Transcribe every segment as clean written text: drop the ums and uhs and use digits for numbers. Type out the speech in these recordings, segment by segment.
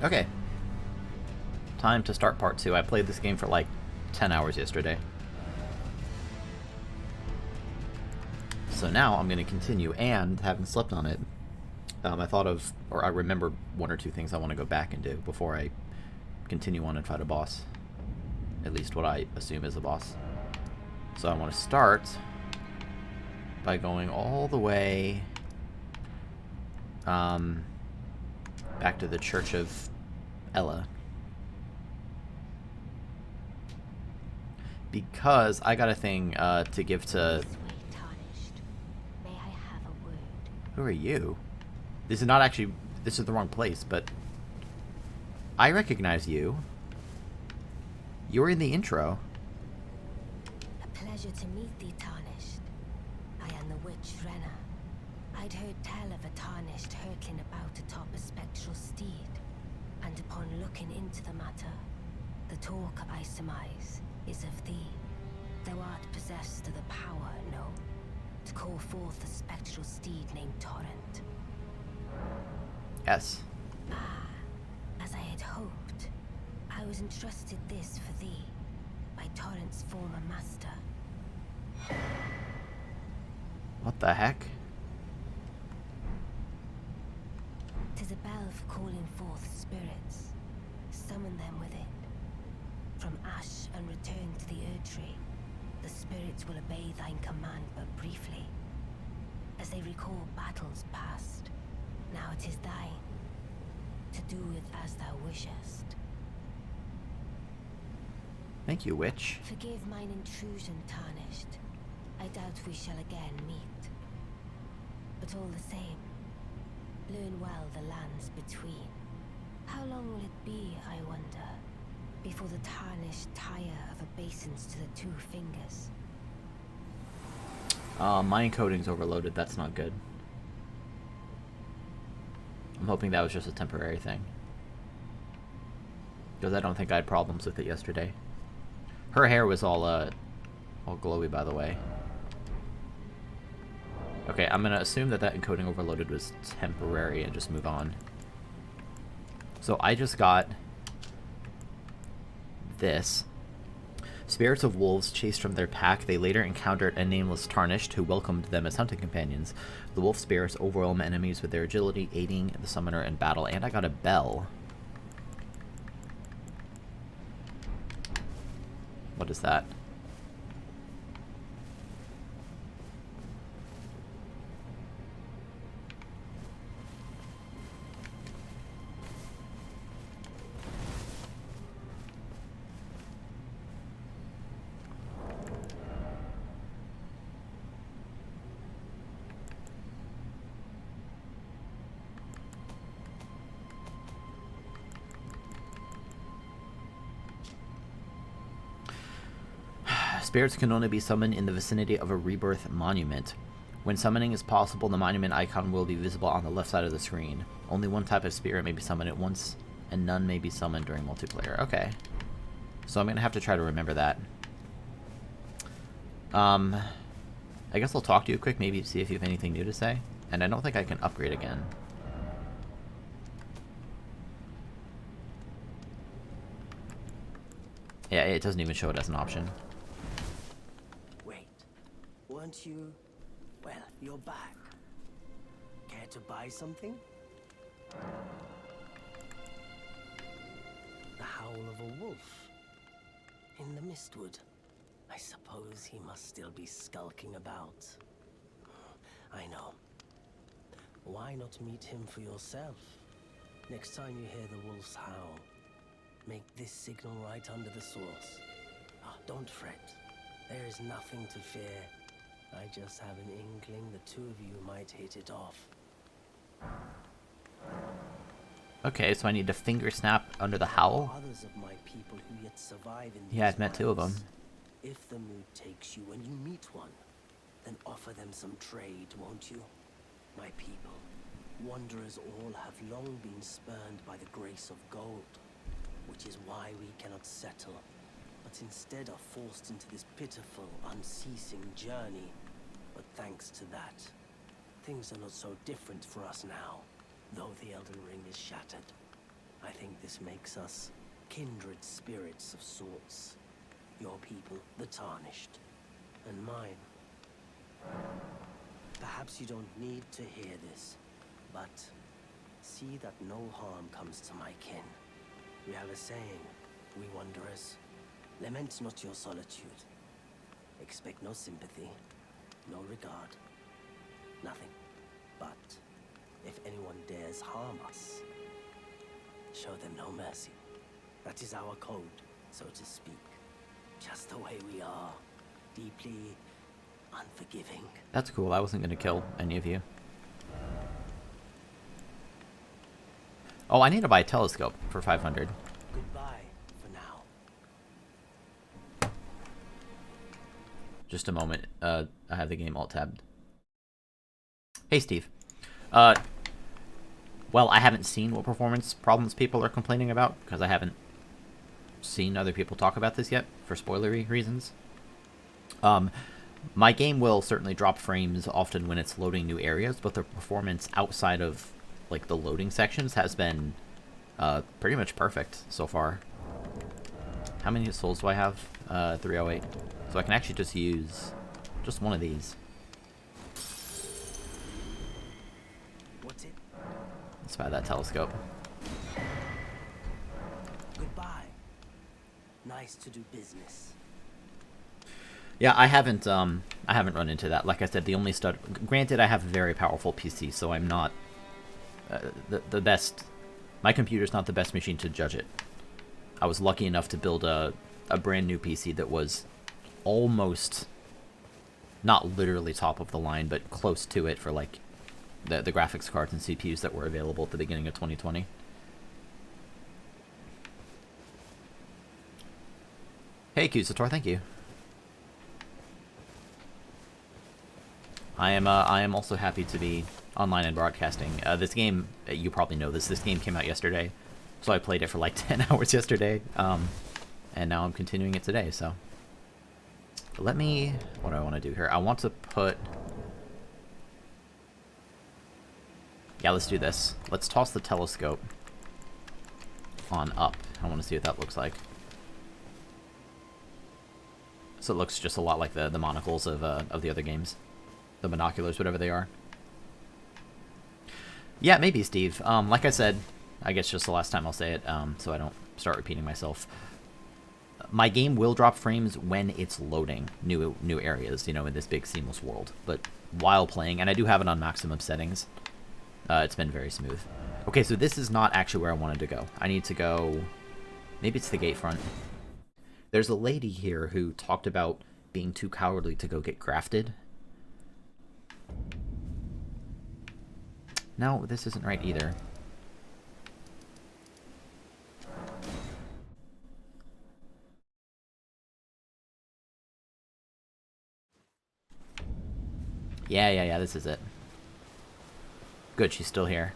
Okay, time to start part 2. I played this game for like 10 hours yesterday. So now I'm going to continue, and having slept on it, I thought of, or I remember one or two things I want to go back and do before I continue on and fight a boss. At least what I assume is a boss. So I want to start by going all the way back to the Church of Ella. Because I got a thing to give to... May I have a word? Who are you? This is not actually... This is the wrong place, but... I recognize you. You were in the intro. A pleasure to meet thee, Tarnished. I am the witch Renna. I'd heard tell of a Tarnished hurtling about atop a spectral steed, and upon looking into the matter, the talk I surmise is of thee. Thou art possessed of the power, no, to call forth a spectral steed named Torrent. Yes. Ah, as I had hoped, I was entrusted this for thee by Torrent's former master. What the heck? 'Tis a bell for calling forth spirits. Summon them within. From ash and return to the Erdtree, the spirits will obey thine command but briefly, as they recall battles past. Now it is thine, to do with as thou wishest. Thank you, witch. Forgive mine intrusion, Tarnished. I doubt we shall again meet. But all the same, learn well the lands between. How long will it be, I wonder, before the Tarnished tire of obeisance to the two fingers? My encoding's overloaded. That's not good. I'm hoping that was just a temporary thing. Because I don't think I had problems with it yesterday. Her hair was all glowy, by the way. Okay, I'm gonna assume that that encoding overloaded was temporary and just move on. So I just got this. Spirits of wolves chased from their pack, they later encountered a nameless Tarnished who welcomed them as hunting companions. The wolf spirits overwhelm enemies with their agility, aiding the summoner in battle. And I got a bell. What is that? Spirits can only be summoned in the vicinity of a rebirth monument. When summoning is possible, the monument icon will be visible on the left side of the screen. Only one type of spirit may be summoned at once, and none may be summoned during multiplayer. Okay. So I'm going to have to try to remember that. I guess I'll talk to you quick, maybe see if you have anything new to say. And I don't think I can upgrade again. Yeah, it doesn't even show it as an option. Weren't you? Well, you're back. Care to buy something? The howl of a wolf in the mistwood. I suppose he must still be skulking about. I know. Why not meet him for yourself? Next time you hear the wolf's howl, make this signal right under the source. Oh, don't fret. There is nothing to fear. I just have an inkling the two of you might hit it off. Okay, so I need to finger snap under the howl? Others of my people who yet survive in these Yeah, I've met two of them. wilds. If the mood takes you and you meet one, then offer them some trade, won't you? My people, wanderers all have long been spurned by the grace of gold, which is why we cannot settle, but instead are forced into this pitiful, unceasing journey. But thanks to that, things are not so different for us now, though the Elden Ring is shattered. I think this makes us kindred spirits of sorts. Your people, the Tarnished, and mine. Perhaps you don't need to hear this, but see that no harm comes to my kin. We have a saying, we wanderers, lament not your solitude. Expect no sympathy, no regard, nothing. But if anyone dares harm us, show them no mercy. That is our code, so to speak. Just the way we are, deeply unforgiving. That's cool. I wasn't going to kill any of you. Oh, I need to buy a telescope for 500. Goodbye for now. Just a moment. I have the game alt tabbed. Hey, Steve. Well, I haven't seen what performance problems people are complaining about, because I haven't seen other people talk about this yet, for spoilery reasons. My game will certainly drop frames often when it's loading new areas, but the performance outside of, like, the loading sections has been pretty much perfect so far. How many souls do I have? 308. So I can actually just use just one of these. What's it? Let's buy that telescope. Goodbye. Nice to do business. Yeah, I haven't run into that. Like I said, the only stud. Granted, I have a very powerful PC, so I'm not the best. My computer's not the best machine to judge it. I was lucky enough to build a brand new PC that was almost, not literally top of the line, but close to it for like the graphics cards and CPUs that were available at the beginning of 2020. Hey, Kusator, thank you. I am also happy to be online and broadcasting. This game, you probably know this. This game came out yesterday, so I played it for like 10 hours yesterday, and now I'm continuing it today. So let me. What do I want to do here? I want to put. Yeah, let's do this. Let's toss the telescope on up. I want to see what that looks like. So it looks just a lot like the monocles of the other games. The binoculars, whatever they are. Yeah, maybe, Steve. Like I said, I guess just the last time I'll say it, so I don't start repeating myself. My game will drop frames when it's loading new areas, you know, in this big seamless world. But while playing, and I do have it on maximum settings, it's been very smooth. Okay, so this is not actually where I wanted to go. I need to go... Maybe it's the gate front. There's a lady here who talked about being too cowardly to go get grafted. No, this isn't right either. Yeah, this is it. Good, she's still here.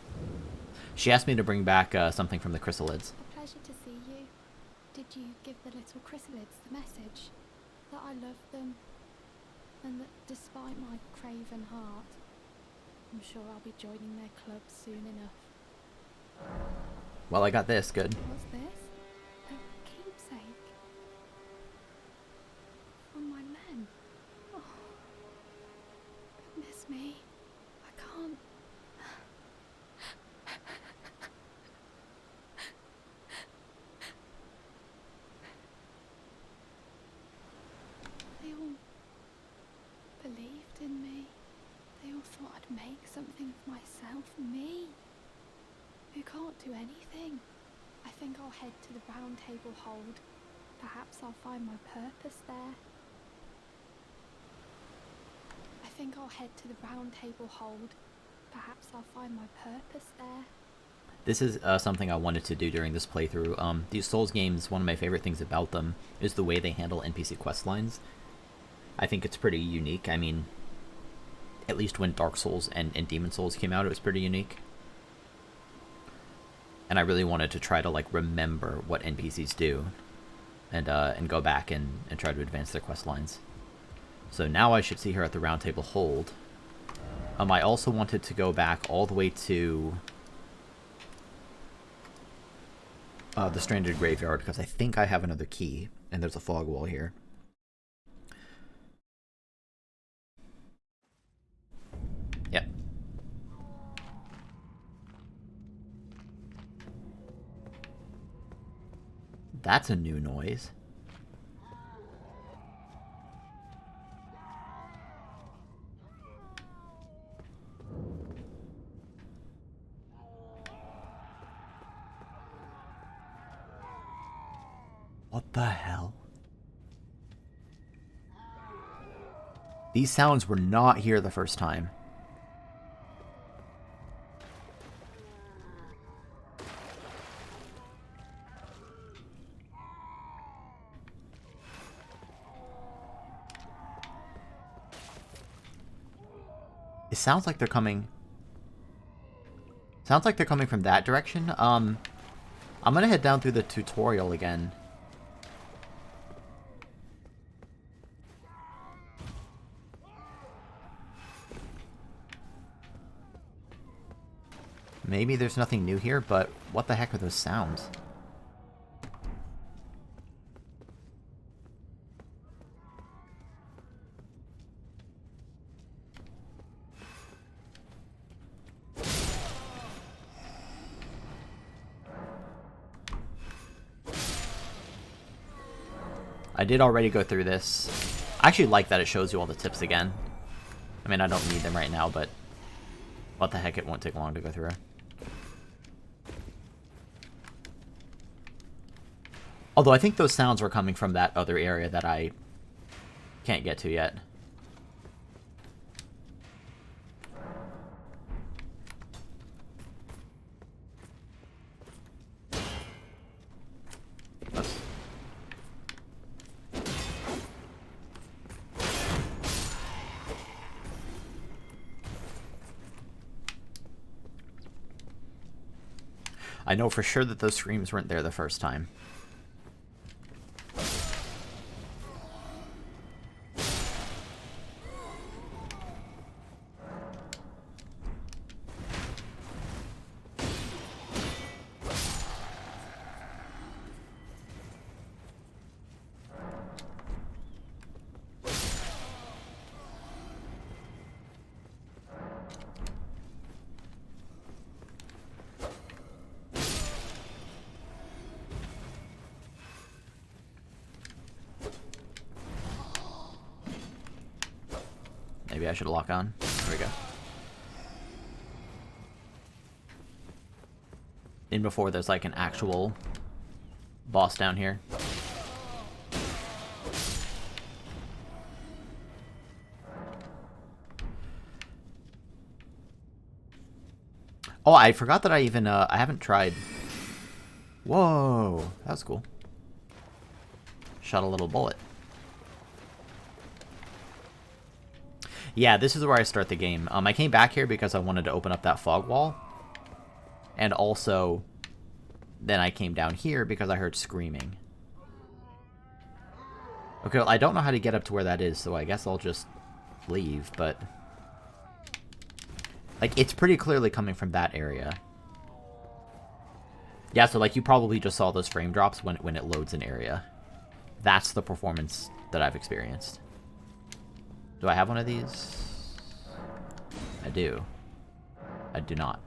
She asked me to bring back something from the chrysalids. A pleasure to see you. Did you give the little chrysalids the message? That I love them, and that despite my craven heart, I'm sure I'll be joining their club soon enough. Well, I got this, good. What's this? A keepsake? From my men? Oh, goodness me. I can't... They all believed in me. They all thought I'd make something of myself. Me, who can't do anything. I think I'll head to the round table hold. Perhaps I'll find my purpose there. I think I'll head to the round table hold. Perhaps I'll find my purpose there. This is something I wanted to do during this playthrough. These Souls games, one of my favorite things about them is the way they handle NPC quest lines. I think it's pretty unique. I mean, at least when Dark Souls and Demon Souls came out, it was pretty unique. And I really wanted to try to, like, remember what NPCs do and go back and try to advance their quest lines. So now I should see her at the Round Table Hold. I also wanted to go back all the way to... the Stranded Graveyard, because I think I have another key, and there's a fog wall here. Yep. That's a new noise. What the hell? These sounds were not here the first time. It sounds like they're coming... Sounds like they're coming from that direction. I'm gonna head down through the tutorial again. Maybe there's nothing new here, but what the heck are those sounds? I did already go through this. I actually like that it shows you all the tips again. I mean, I don't need them right now, but what the heck, it won't take long to go through. Although I think those sounds were coming from that other area that I can't get to yet. Oops. I know for sure that those screams weren't there the first time. Maybe I should lock on. There we go. In before there's like an actual boss down here. Oh, I forgot that I even, I haven't tried... Whoa, that was cool. Shot a little bullet. Yeah, this is where I start the game. I came back here because I wanted to open up that fog wall. And also, then I came down here because I heard screaming. Okay, well, I don't know how to get up to where that is, so I guess I'll just leave, but... Like, it's pretty clearly coming from that area. Yeah, so, like, you probably just saw those frame drops when it loads an area. That's the performance that I've experienced. Do I have one of these? I do. I do not.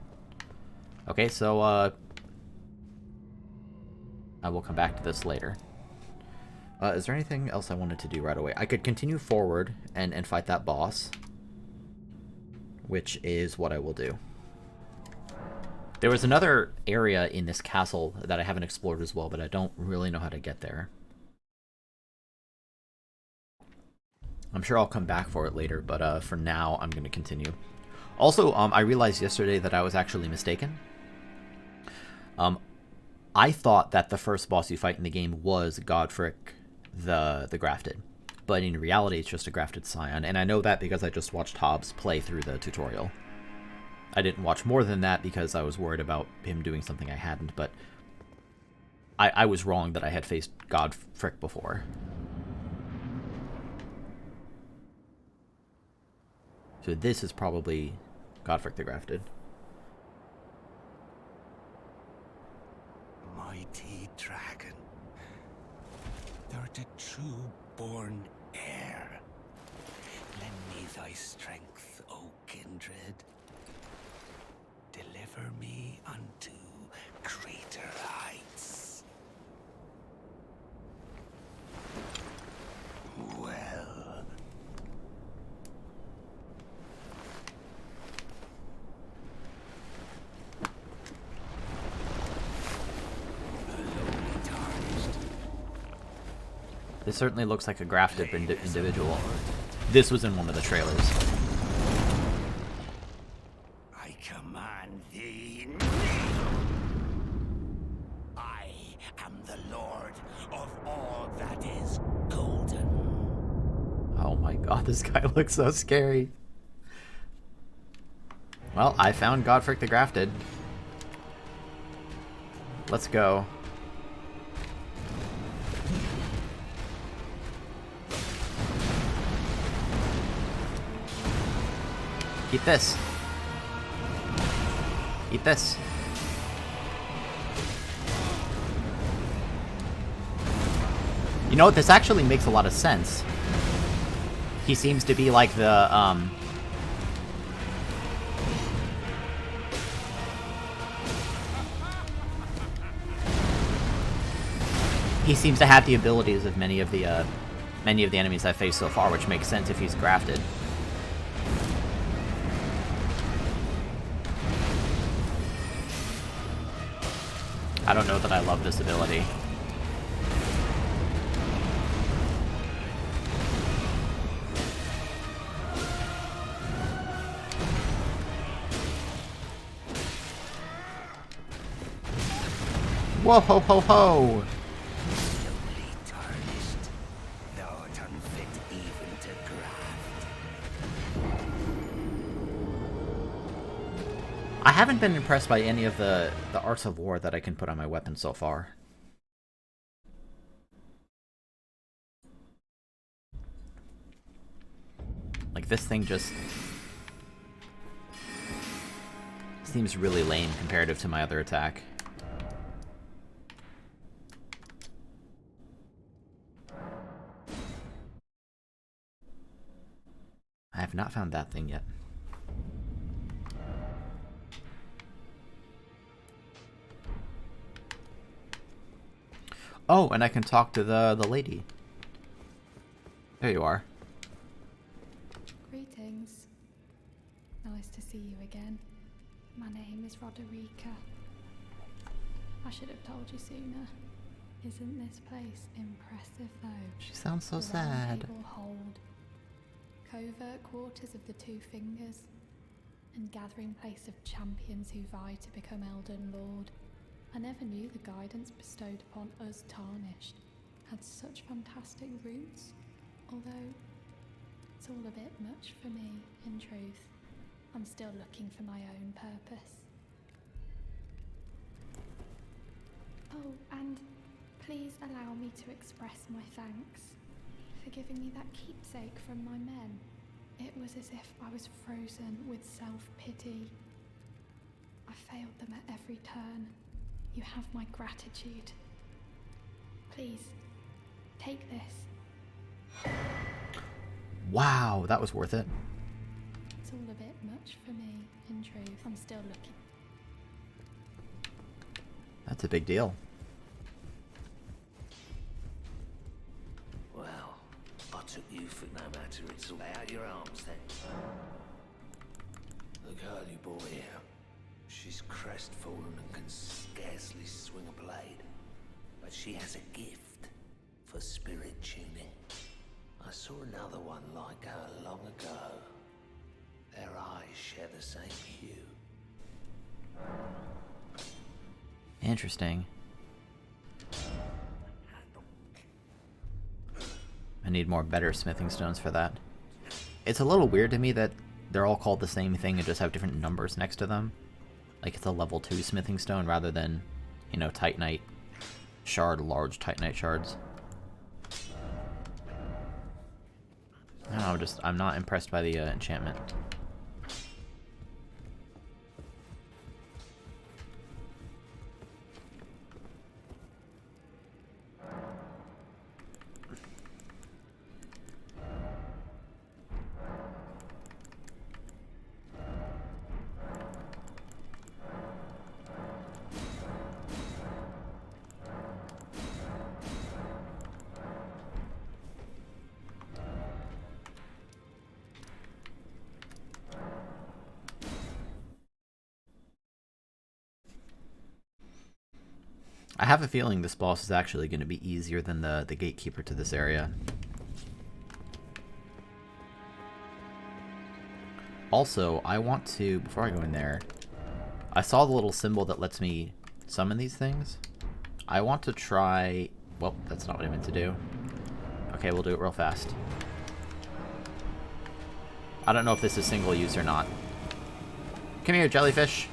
Okay, so, I will come back to this later. Is there anything else I wanted to do right away? I could continue forward and fight that boss, which is what I will do. There was another area in this castle that I haven't explored as well, but I don't really know how to get there. I'm sure I'll come back for it later, but for now, I'm going to continue. Also, I realized yesterday that I was actually mistaken. I thought that the first boss you fight in the game was Godfric the Grafted, but in reality, it's just a Grafted Scion, and I know that because I just watched Hobbs play through the tutorial. I didn't watch more than that because I was worried about him doing something I hadn't, but I was wrong that I had faced Godfric before. So this is probably Godfric the Grafted. Mighty art a true-born heir. Lend me thy strength, O kindred. Deliver me unto greater heights. Well. Alone tarnished. This certainly looks like a grafted individual. This was in one of the trailers. I command thee. I am the lord of all that is golden. Oh my god, this guy looks so scary. Well, I found Godfric the Grafted. Let's go. Eat this. Eat this. You know what? This actually makes a lot of sense. He seems to be like the, he seems to have the abilities of many of the enemies I've faced so far, which makes sense if he's grafted. I don't know that I love this ability. Whoa ho ho ho! Lonely tarnished, thou art unfit even to graft. I haven't been impressed by any of the arts of war that I can put on my weapon so far. Like, this thing just seems really lame comparative to my other attack. I have not found that thing yet. Oh, and I can talk to the lady. There you are. Greetings. Nice to see you again. My name is Roderica. I should have told you sooner. Isn't this place impressive though? She sounds so The sad. Round Table Hold, covert quarters of the Two Fingers, and gathering place of champions who vie to become Elden Lord. I never knew the guidance bestowed upon us Tarnished had such fantastic roots, although it's all a bit much for me, in truth. I'm still looking for my own purpose. Oh, and please allow me to express my thanks for giving me that keepsake from my men. It was as if I was frozen with self-pity. I failed them at every turn. You have my gratitude. Please, take this. Wow, that was worth it. It's all a bit much for me, in truth. I'm still looking. That's a big deal. Well, I took you for no matter. It's all out your arms then. The girl you brought here, she's crestfallen and can scarcely swing a blade. But she has a gift for spirit tuning. I saw another one like her long ago. Their eyes share the same hue. Interesting. I need more better smithing stones for that. It's a little weird to me that they're all called the same thing and just have different numbers next to them. Like it's a level 2 smithing stone rather than, you know, Titanite shard, large Titanite shards. I don't know, I'm not impressed by the enchantment. I have a feeling this boss is actually going to be easier than the gatekeeper to this area. Also, I want to, before I go in there, I saw the little symbol that lets me summon these things. I want to try... Well, that's not what I meant to do. Okay, we'll do it real fast. I don't know if this is single use or not. Come here, jellyfish.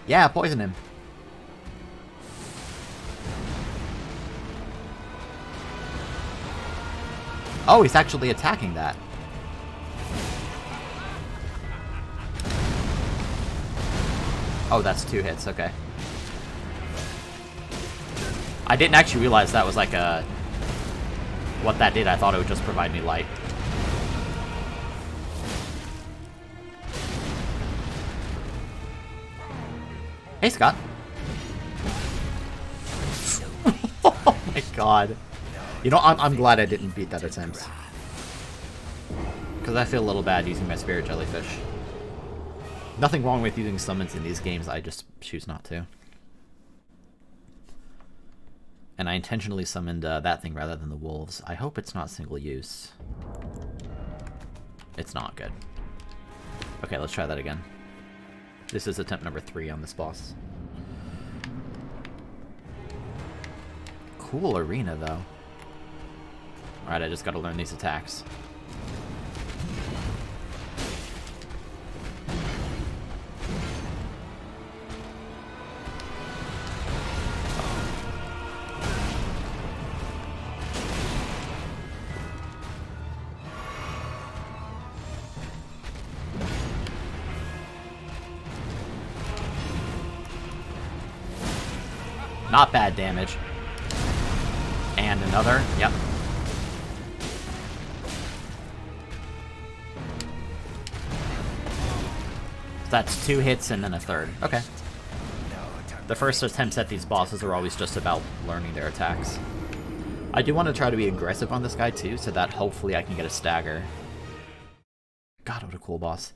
Yeah, poison him. Oh, he's actually attacking that. Oh, that's 2 hits, okay. I didn't actually realize that was like a... what that did. I thought it would just provide me light. Hey, Scott. Oh my god. You know, I'm glad I didn't beat that attempt. Because I feel a little bad using my spirit jellyfish. Nothing wrong with using summons in these games, I just choose not to. And I intentionally summoned that thing rather than the wolves. I hope it's not single use. It's not good. Okay, let's try that again. This is attempt number 3 on this boss. Cool arena, though. Alright, I just gotta learn these attacks. Not bad damage. And another, yep. So that's 2 hits and then a third. Okay. The first attempts at these bosses are always just about learning their attacks. I do want to try to be aggressive on this guy too, so that hopefully I can get a stagger. God, what a cool boss.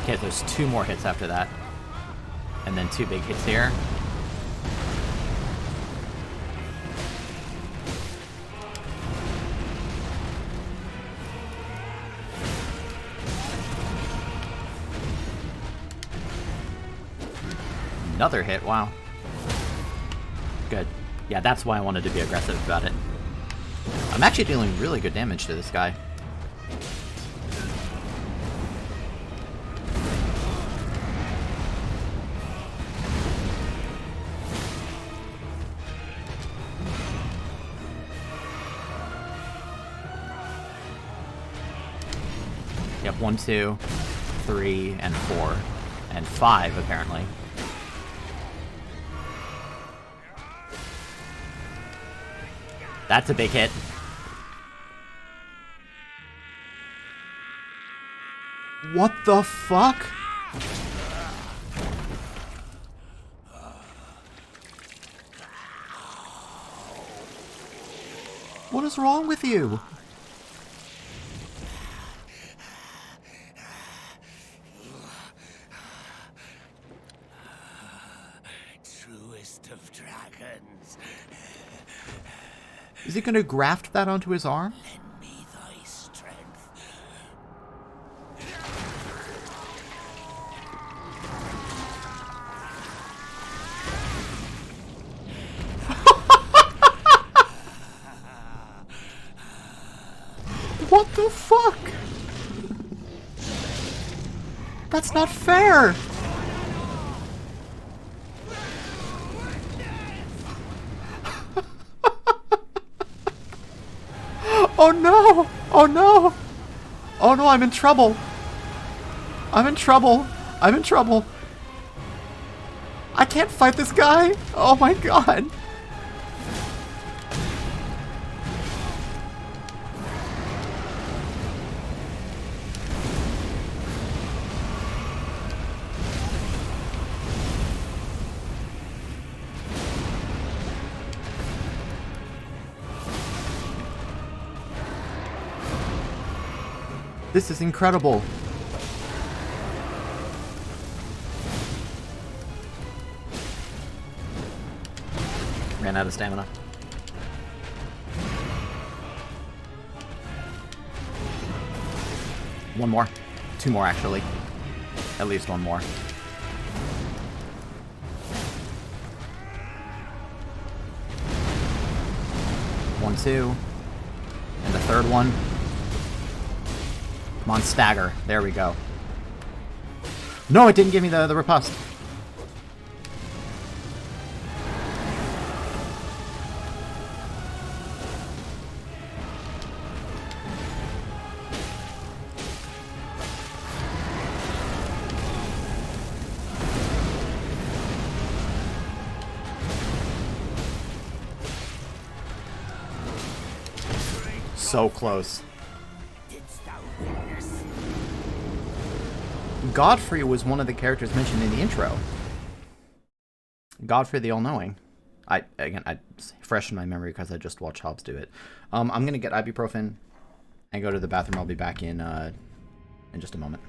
Okay, there's 2 more hits after that. And then 2 big hits here. Another hit, wow. Good. Yeah, that's why I wanted to be aggressive about it. I'm actually dealing really good damage to this guy. Yep, 1, 2, 3, and 4. And 5, apparently. That's a big hit. What the fuck? What is wrong with you? Truest of dragons. Is he gonna graft that onto his arm? Lend me thy strength. What the fuck? That's not fair! Oh no! Oh no! Oh no, I'm in trouble! I'm in trouble! I'm in trouble! I can't fight this guy! Oh my god! This is incredible. Ran out of stamina. One more. Two more, actually. At least one more. One, two. And the third one. Come on, stagger. There we go. No, it didn't give me the riposte. So close. Godfrey was one of the characters mentioned in the intro. Godfrey the All-Knowing. I fresh in my memory because I just watched Hobbs do it. I'm gonna get ibuprofen and go to the bathroom. I'll be back in just a moment.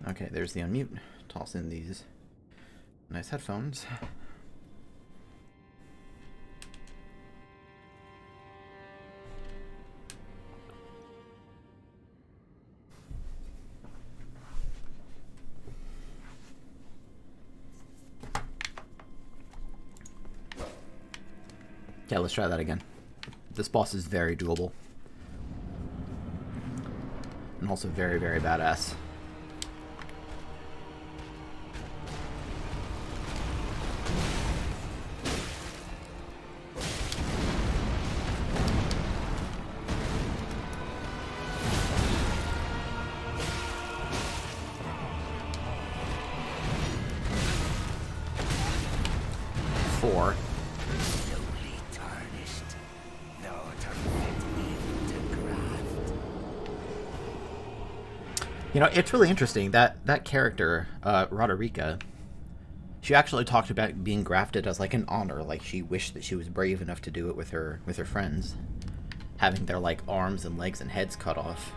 Okay, there's the unmute. Toss in these nice headphones. Yeah, let's try that again. This boss is very doable. And also very, very badass. Four. Slowly tarnished, thou art unfit even to graft. You know, it's really interesting that that character, Roderica, she actually talked about being grafted as like an honor. Like she wished that she was brave enough to do it with her friends, having their like arms and legs and heads cut off.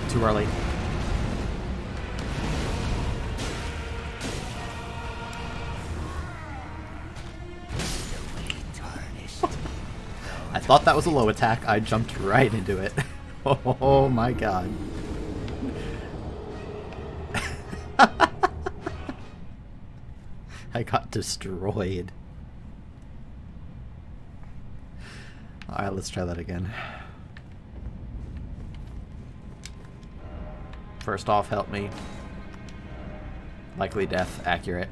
Too early. I thought that was a low attack. I jumped right into it. Oh my god. I got destroyed. Alright, let's try that again. First off, help me. Likely death, accurate.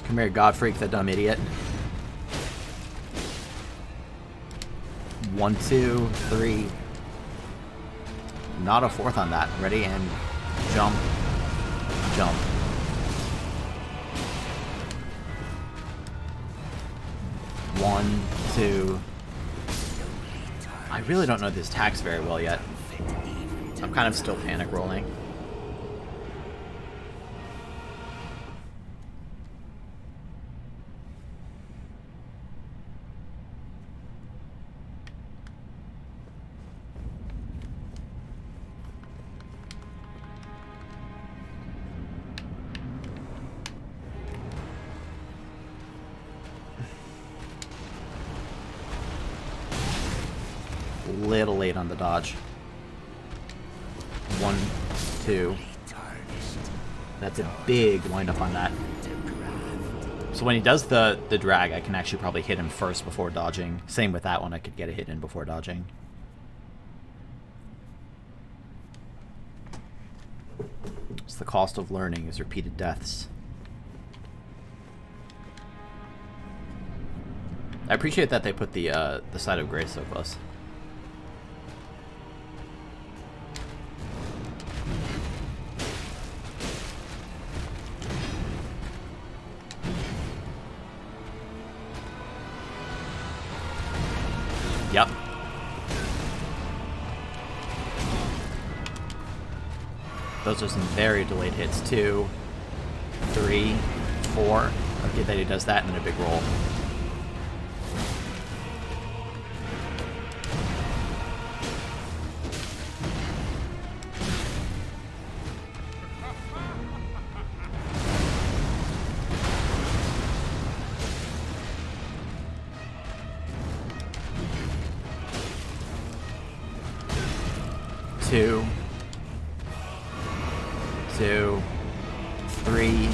Come here, God Freak, the dumb idiot. 1, 2, 3. Not a fourth on that. Ready and jump. Jump. One, two. I really don't know these attacks very well yet. I'm kind of still panic rolling. Little late on the dodge. 1, 2. That's a big wind up on that. So when he does the drag, I can actually probably hit him first before dodging. Same with that one, I could get a hit in before dodging. It's the cost of learning is repeated deaths. I appreciate that they put the side of grace so close. Yep. Those are some very delayed hits. 2, 3, 4. Okay, then he does that and then a big roll. Two, 3,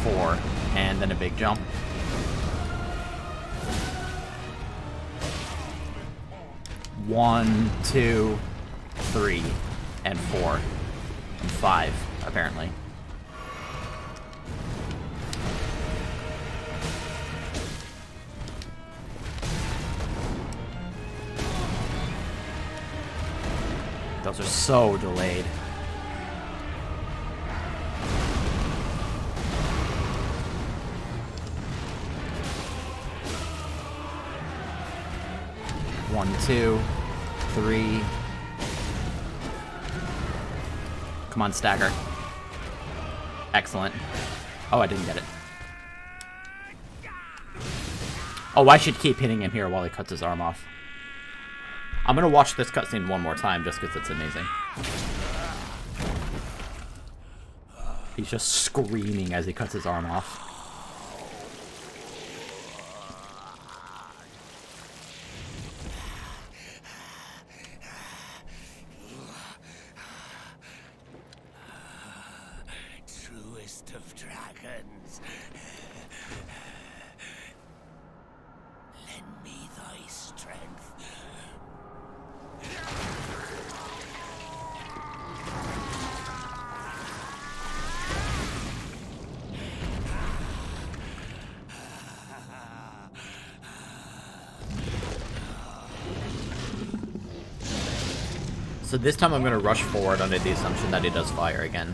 4, and then a big jump. 1, 2, 3, and 4, and 5, apparently. Those are so delayed. One, 2, 3. Come on, stagger. Excellent. Oh, I didn't get it. Oh, I should keep hitting him here while he cuts his arm off. I'm gonna watch this cutscene one more time just because it's amazing. He's just screaming as he cuts his arm off. Truest of dragons. So this time I'm going to rush forward under the assumption that he does fire again.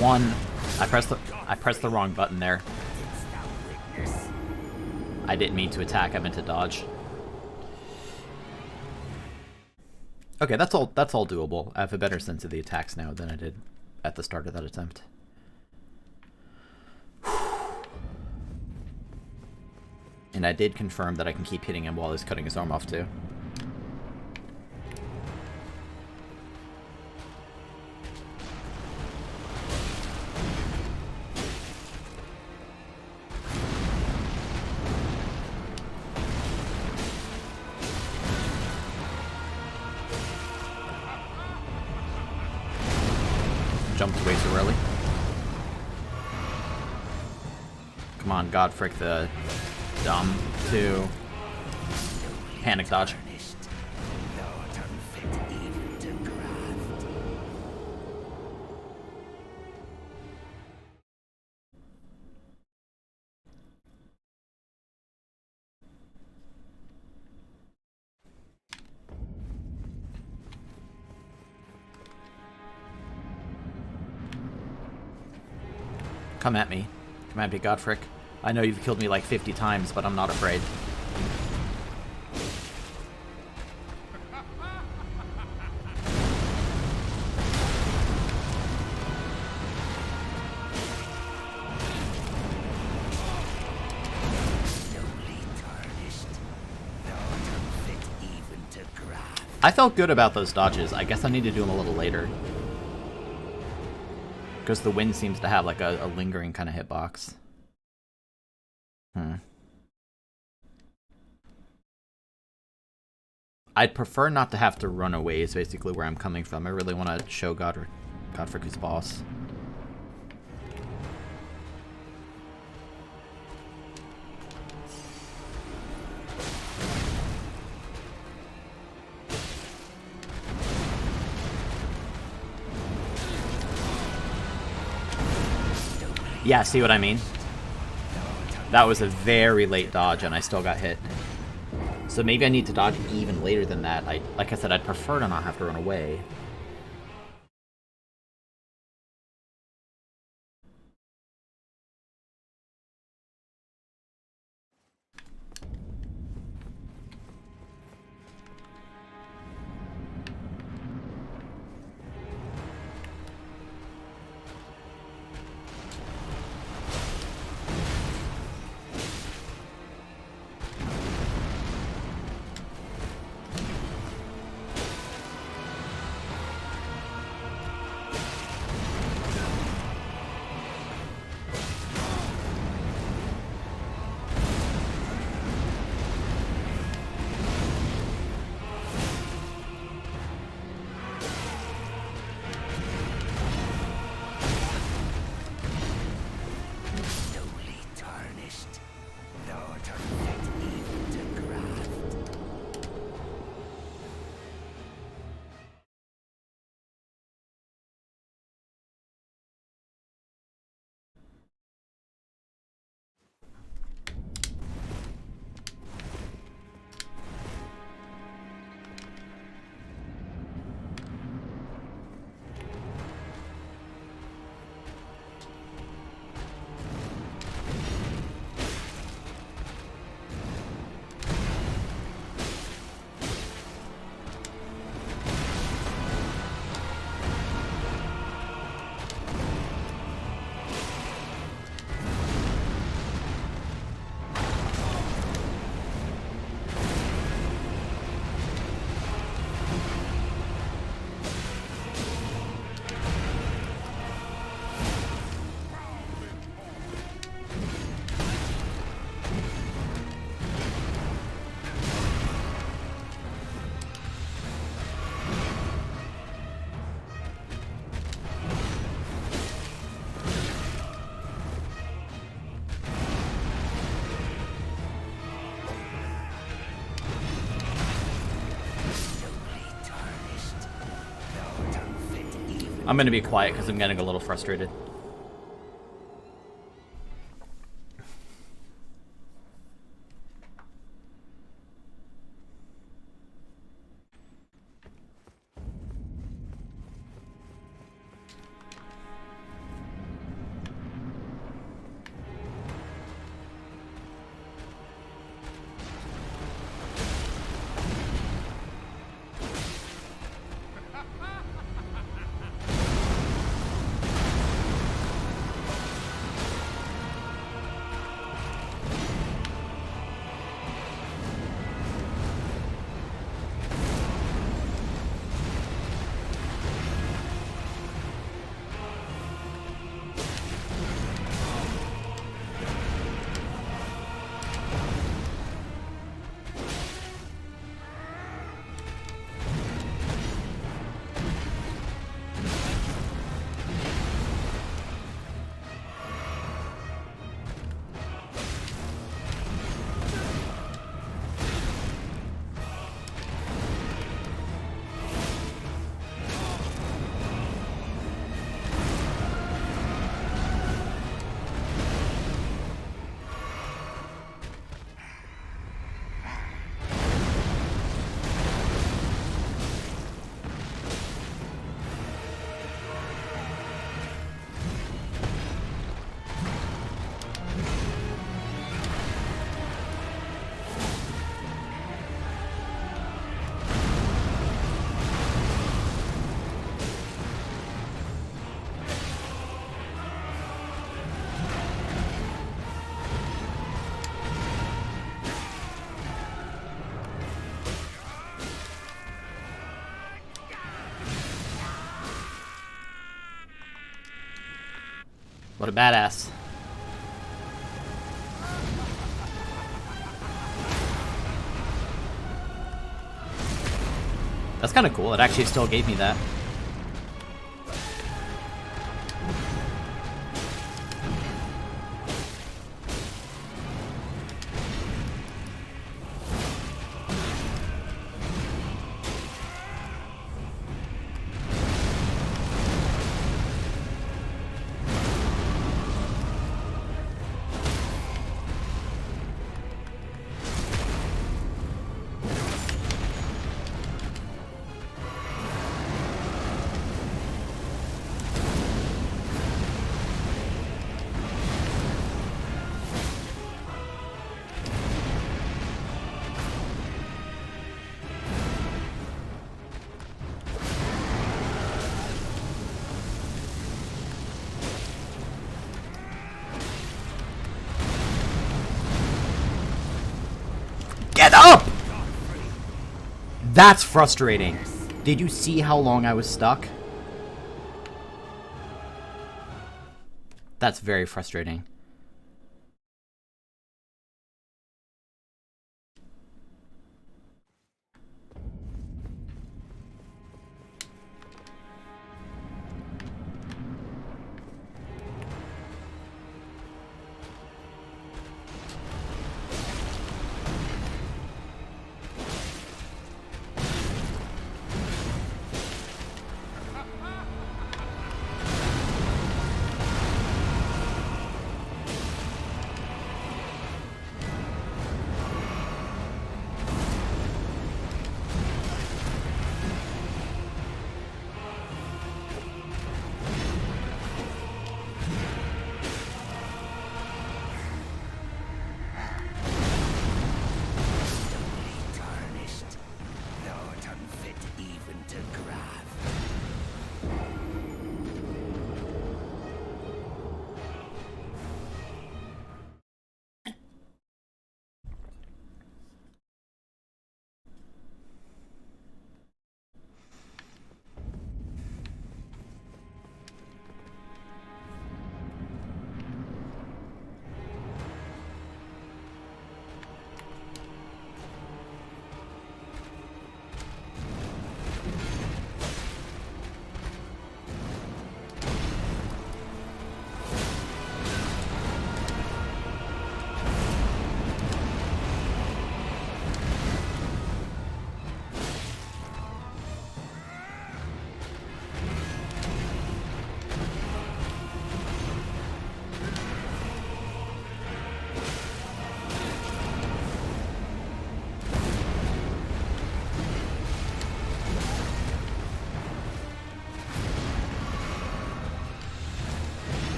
One, I pressed the wrong button there. I didn't mean to attack, I meant to dodge. Okay, that's all doable. I have a better sense of the attacks now than I did at the start of that attempt. And I did confirm that I can keep hitting him while he's cutting his arm off too. Jumped way too early. Come on, Godfrick the dumb to panic dodge. Come at me. Come at me, Godfrick. I know you've killed me like 50 times, but I'm not afraid. I felt good about those dodges. I guess I need to do them a little later. Because the wind seems to have like a lingering kind of hitbox. I'd prefer not to have to run away is basically where I'm coming from. I really want to show Godfrick who's boss. Yeah, see what I mean? That was a very late dodge and I still got hit. So maybe I need to dodge even later than that. Like I said, I'd prefer to not have to run away. I'm gonna be quiet because I'm getting a little frustrated. What a badass. That's kind of cool. It actually still gave me that. Get up! That's frustrating. Did you see how long I was stuck? That's very frustrating.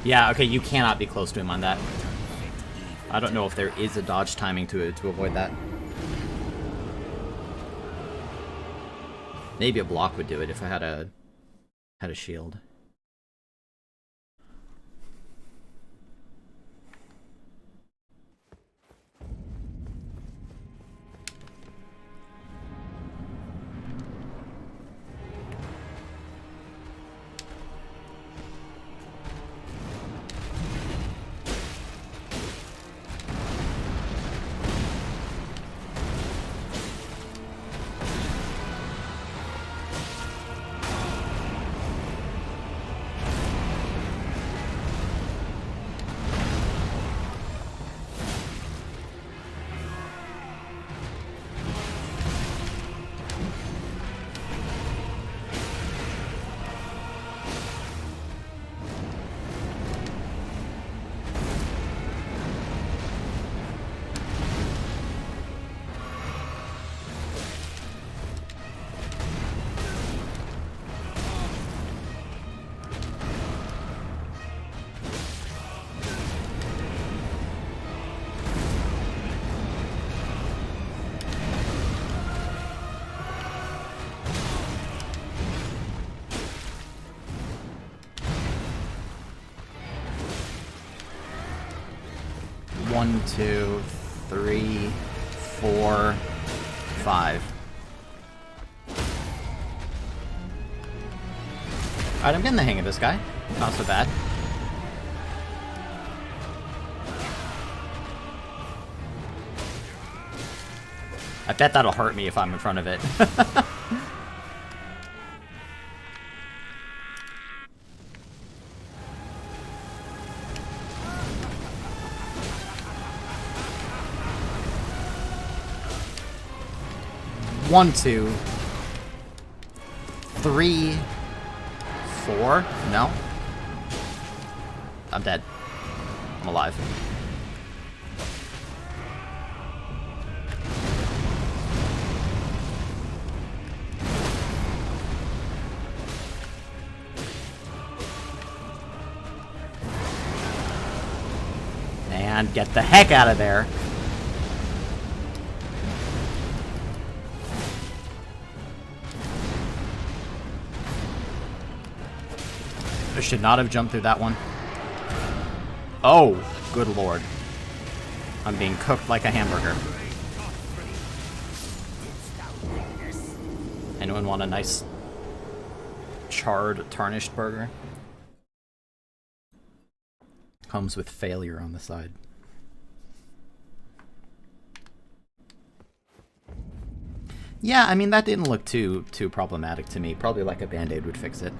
Yeah, okay, you cannot be close to him on that. I don't know if there is a dodge timing to avoid that. Maybe a block would do it if I had a shield. One, two, three, 4, 5. Alright, I'm getting the hang of this guy. Not so bad. I bet that'll hurt me if I'm in front of it. One, 2, 3, 4. No. I'm dead. I'm alive. And get the heck out of there. I should not have jumped through that one. Oh, good lord. I'm being cooked like a hamburger. Anyone want a nice charred, tarnished burger? Comes with failure on the side. Yeah, I mean, that didn't look too problematic to me. Probably like a band-aid would fix it.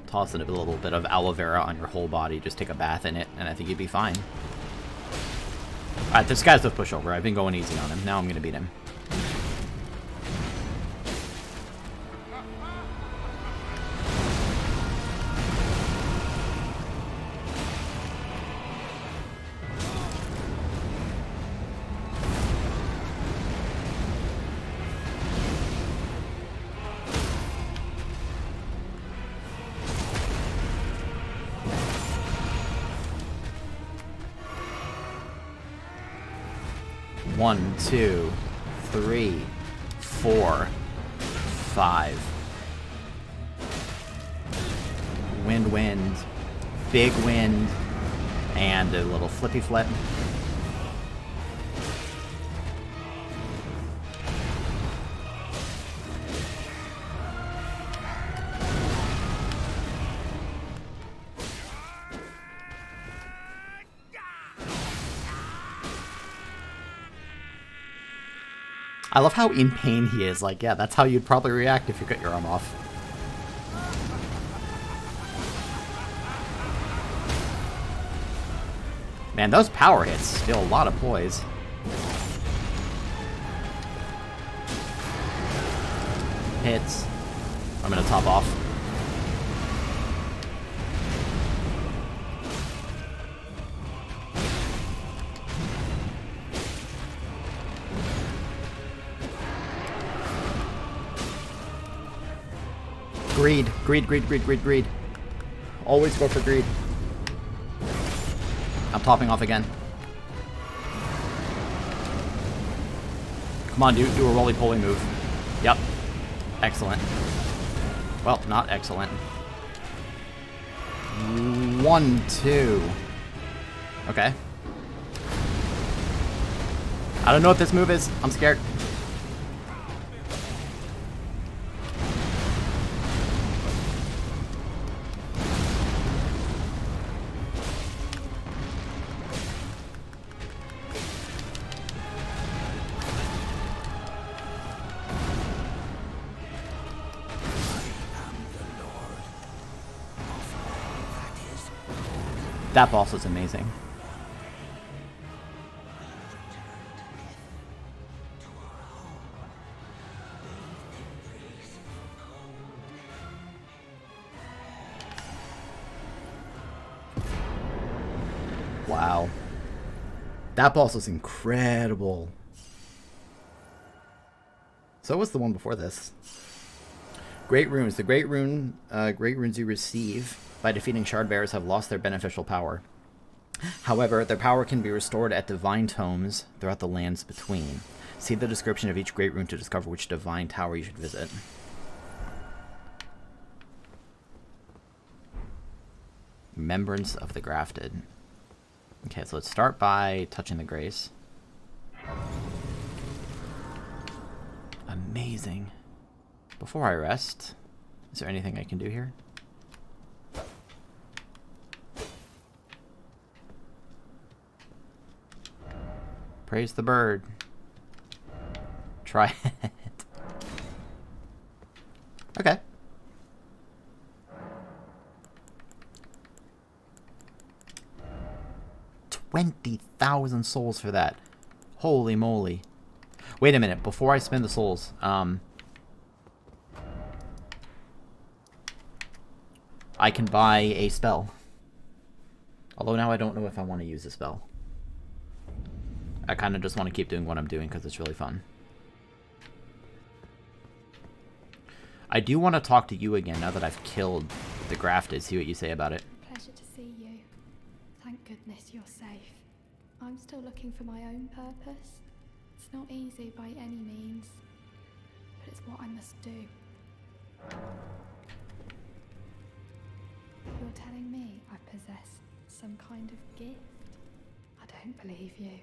Toss in a little bit of aloe vera on your whole body, just take a bath in it, and I think you'd be fine. Alright, this guy's the pushover. I've been going easy on him. Now I'm gonna beat him. One, 2, 3, 4, 5. Wind, big wind, and a little flippy flip. I love how in pain he is. Like, yeah, that's how you'd probably react if you cut your arm off. Man, those power hits feel a lot of poise. Hits. I'm gonna top off. Greed. Greed. Always go for greed. I'm topping off again. Come on, do a roly-poly move. Yep. Excellent. Well, not excellent. 1, 2. Okay. I don't know what this move is. I'm scared. That boss was amazing. Wow. That boss was incredible. So was the one before this. Great runes. The great runes you receive by defeating shard bearers have lost their beneficial power. However, their power can be restored at divine tomes throughout the lands between. See the description of each great rune to discover which divine tower you should visit. Remembrance of the Grafted. Okay, so let's start by touching the Grace. Amazing. Before I rest, is there anything I can do here? Praise the bird. Try it. Okay. $20,000 souls for that. Holy moly. Wait a minute, before I spend the souls, I can buy a spell. Although now I don't know if I want to use a spell. I kind of just want to keep doing what I'm doing because it's really fun. I do want to talk to you again now that I've killed the Grafted, see what you say about it. Pleasure to see you. Thank goodness you're safe. I'm still looking for my own purpose. It's not easy by any means, but it's what I must do. You're telling me I possess some kind of gift? I don't believe you.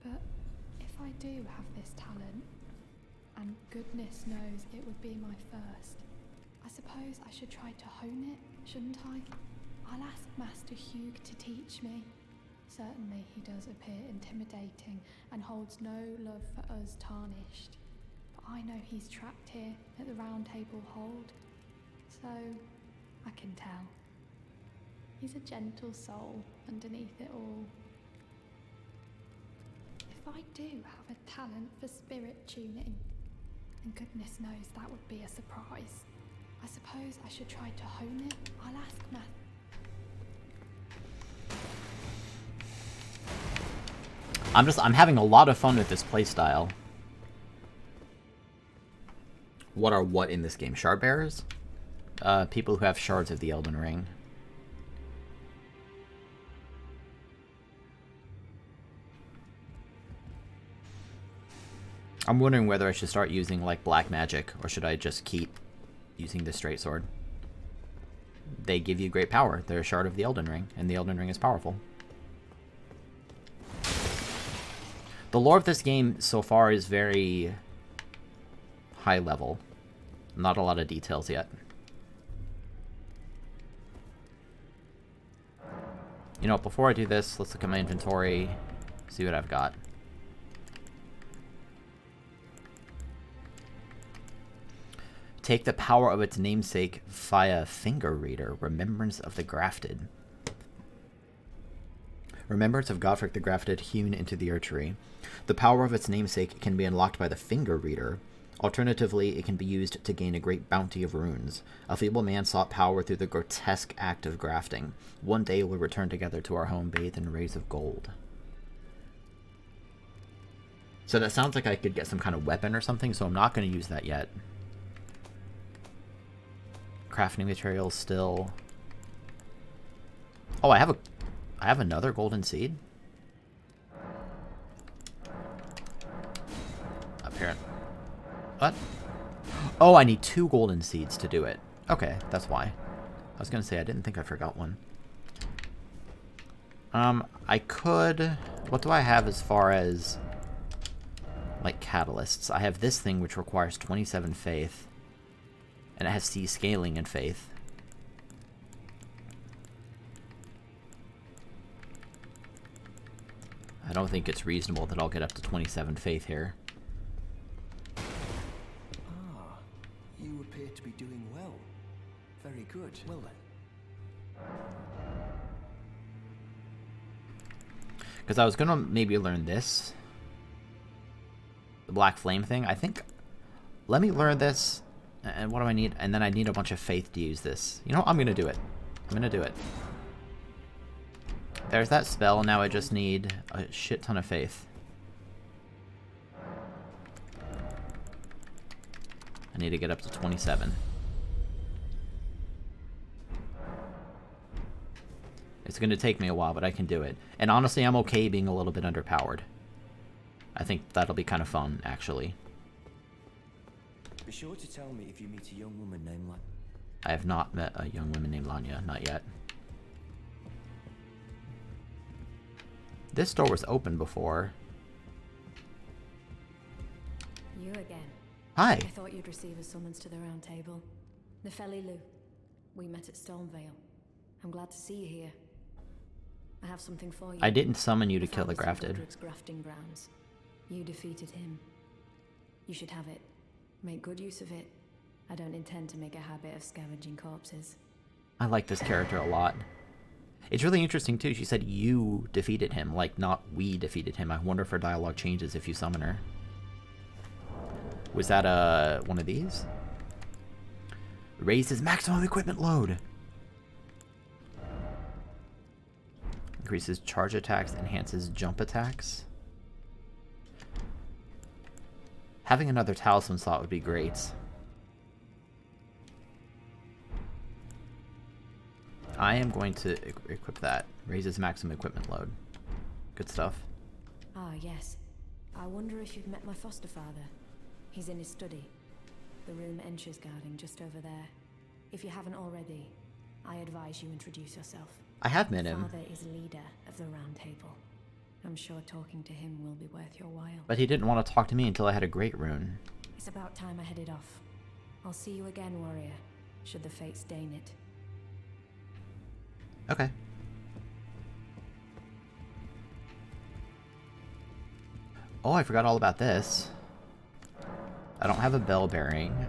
But if I do have this talent, and goodness knows it would be my first, I suppose I should try to hone it, shouldn't I? I'll ask Master Hugh to teach me. Certainly he does appear intimidating and holds no love for us Tarnished. But I know he's trapped here at the Round Table Hold, so I can tell. He's a gentle soul underneath it all. If I do have a talent for spirit tuning, and goodness knows that would be a surprise, I suppose I should try to hone it. I'll ask Matt. I'm having a lot of fun with this playstyle. What are what in this game? Shard bearers? People who have shards of the Elden Ring. I'm wondering whether I should start using, like, black magic, or should I just keep using the straight sword? They give you great power. They're a shard of the Elden Ring, and the Elden Ring is powerful. The lore of this game so far is very high level. Not a lot of details yet. You know, before I do this, let's look at my inventory, see what I've got. Take the power of its namesake via finger reader. Remembrance of the Grafted. Remembrance of Godfrey the Grafted hewn into the earth tree. The power of its namesake can be unlocked by the finger reader. Alternatively, it can be used to gain a great bounty of runes. A feeble man sought power through the grotesque act of grafting. One day we'll return together to our home bathed in rays of gold. So that sounds like I could get some kind of weapon or something, so I'm not going to use that yet. Crafting materials still. Oh, I have I have another golden seed? Apparent. What? Oh, I need 2 golden seeds to do it. Okay, that's why. I was gonna say, I didn't think I forgot one. I could... What do I have as far as, like, catalysts? I have this thing which requires 27 faith. And it has C scaling and faith. I don't think it's reasonable that I'll get up to 27 faith here. Ah, you appear to be doing well. Very good. Well then. Because I was going to maybe learn this. The black flame thing. I think... Let me learn this. And what do I need? And then I need a bunch of faith to use this. You know what? I'm going to do it. I'm going to do it. There's that spell. Now I just need a shit ton of faith. I need to get up to 27. It's going to take me a while, but I can do it. And honestly, I'm okay being a little bit underpowered. I think that'll be kind of fun, actually. Be sure to tell me if you meet a young woman named I have not met a young woman named Lanya. Not yet. This door was open before. You again. Hi. I thought you'd receive a summons to the round table. Nefeli Lu. We met at Stormvale. I'm glad to see you here. I have something for you. I didn't summon you to I kill the found this in grafted. Godric's grafting grounds. You defeated him. You should have it. Make good use of it. I don't intend to make a habit of scavenging corpses. I like this character a lot. It's really interesting too. She said you defeated him, like not we defeated him. I wonder if her dialogue changes if you summon her. Was that one of these? Raises maximum equipment load. Increases charge attacks, enhances jump attacks. Having another talisman slot would be great. I am going to equip that. Raises maximum equipment load. Good stuff. Ah, yes. I wonder if you've met my foster father. He's in his study. The room Encher's guarding just over there. If you haven't already, I advise you introduce yourself. I have met him. Father is leader of the Round Table. I'm sure talking to him will be worth your while. But he didn't want to talk to me until I had a great rune. It's about time I headed off. I'll see you again, warrior, should the fates deign it. Okay. Oh, I forgot all about this. I don't have a bell bearing.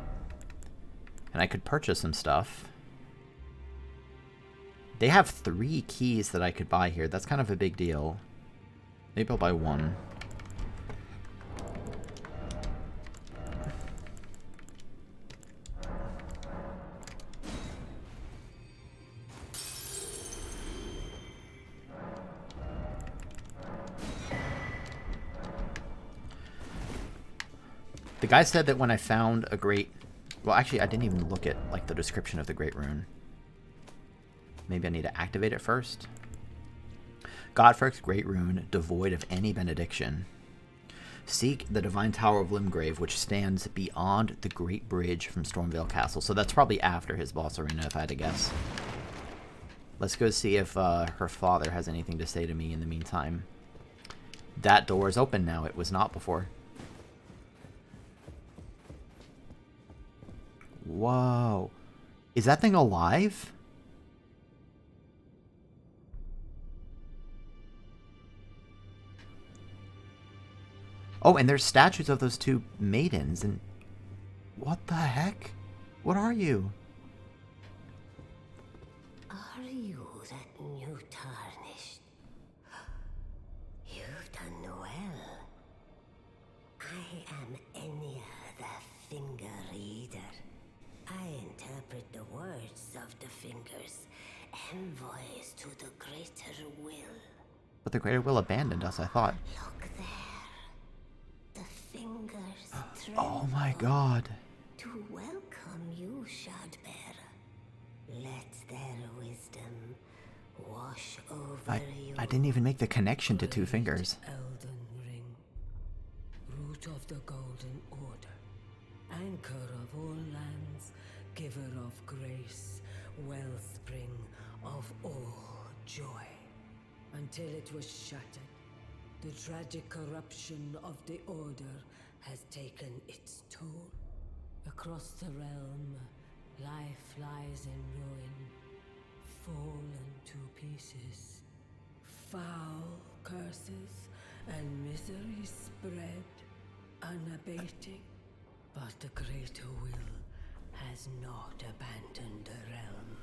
And I could purchase some stuff. They have 3 keys that I could buy here. That's kind of a big deal. Maybe I'll buy 1. The guy said that when I found a great... Well, actually, I didn't even look at, like, the description of the great rune. Maybe I need to activate it first. Godfrey's great rune, devoid of any benediction. Seek the Divine Tower of Limgrave, which stands beyond the Great Bridge from Stormvale Castle. So that's probably after his boss arena, if I had to guess. Let's go see if her father has anything to say to me in the meantime. That door is open now. It was not before. Whoa. Is that thing alive? Oh, and there's statues of those 2 maidens, and... What the heck? What are you? Are you that new tarnished? You've done well. I am Enya the Finger Reader. I interpret the words of the fingers, envoys to the greater will. But the greater will abandoned us, I thought. Look there. The fingers Oh my god. to welcome you, Shardbearer. Let their wisdom wash over I didn't even make the connection to Two Fingers. Elden Ring, root of the Golden Order, anchor of all lands, giver of grace, wellspring of all joy. Until it was shattered, the tragic corruption of the Order has taken its toll. Across the realm, life lies in ruin, fallen to pieces. Foul curses and misery spread, unabating. But the greater will has not abandoned the realm,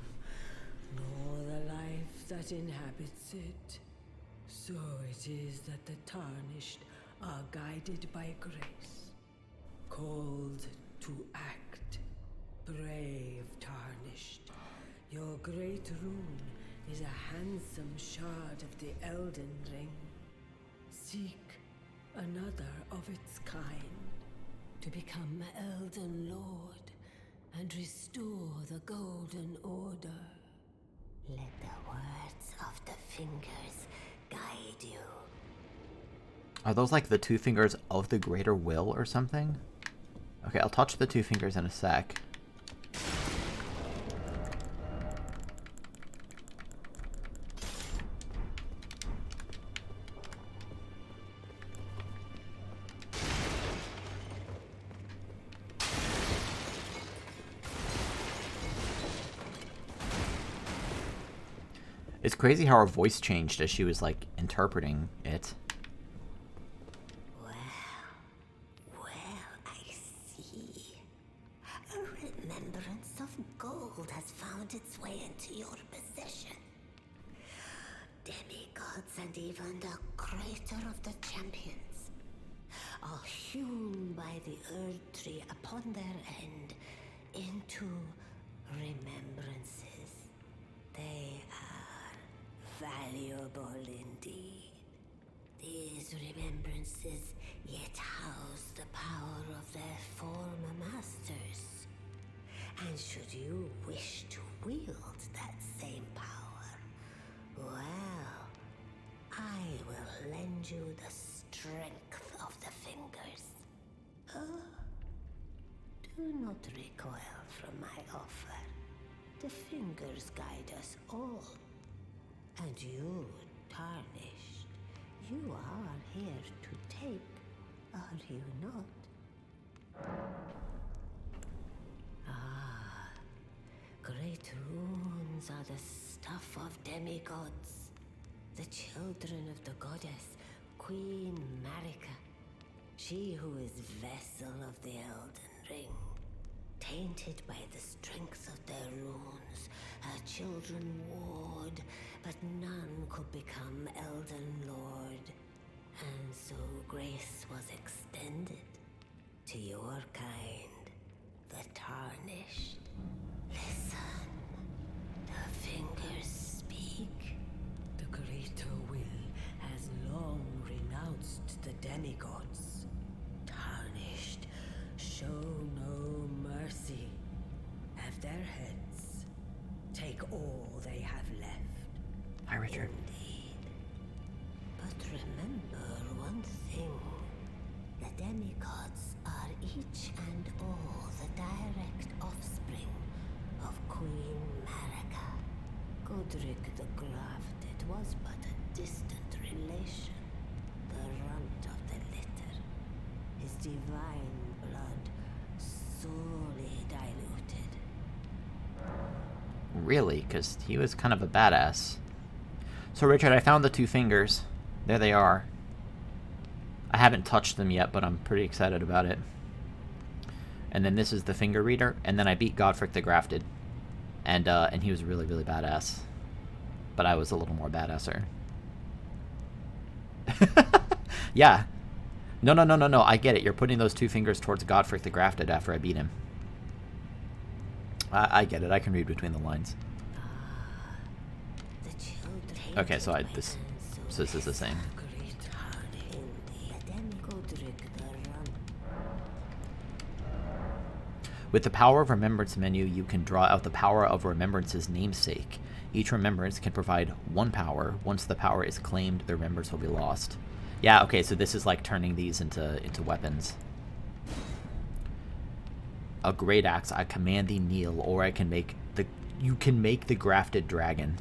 nor the life that inhabits it. So it is that the Tarnished are guided by grace, called to act. Brave Tarnished, your great rune is a handsome shard of the Elden Ring. Seek another of its kind to become Elden Lord and restore the Golden Order. Let the words of the fingers guide you. Are those like the two fingers of the greater will or something? Okay, I'll touch the two fingers in a sec. It's crazy how her voice changed as she was, like, interpreting it. Well, I see. A remembrance of gold has found its way into your possession. Demigods and even the creator of the champions are hewn by the Earth Tree upon their end into remembrances. They are valuable indeed. These remembrances yet house the power of their former masters. And should you wish to wield that same power, well, I will lend you the strength of the fingers. Do not recoil from my offer. The fingers guide us all. And you, Tarnished, you are here to take, are you not? Ah, great runes are the stuff of demigods, the children of the goddess, Queen Marika, she who is vessel of the Elden Ring. Tainted by the strength of their runes, her children warred, but none could become Elden Lord. And so grace was extended to your kind, the Tarnished. Listen, the fingers speak. The greater will has long renounced the demigods. Tarnished, show no mercy. Have their heads. Take all they have left. Hi, Richard. Indeed. But remember one thing. The demigods are each and all the direct offspring of Queen Marika. Godric the Grafted was but a distant relation, the runt of the litter. His divine blood sorely diluted. Really? Because he was kind of a badass. So, Richard, I found the two fingers. There they are. I haven't touched them yet, but I'm pretty excited about it. And then this is the finger reader, and then I beat Godfric the Grafted. And he was really, really badass. But I was a little more badasser. Yeah. No, I get it. You're putting those two fingers towards Godfric the Grafted after I beat him. I get it. I can read between the lines. Okay, so this is the same. With the Power of Remembrance menu, you can draw out the Power of Remembrance's namesake. Each remembrance can provide one power. Once the power is claimed, the remembrance will be lost. Yeah, okay, so this is like turning these into weapons. A great axe, I command thee kneel, or I can make the... You can make the grafted dragon.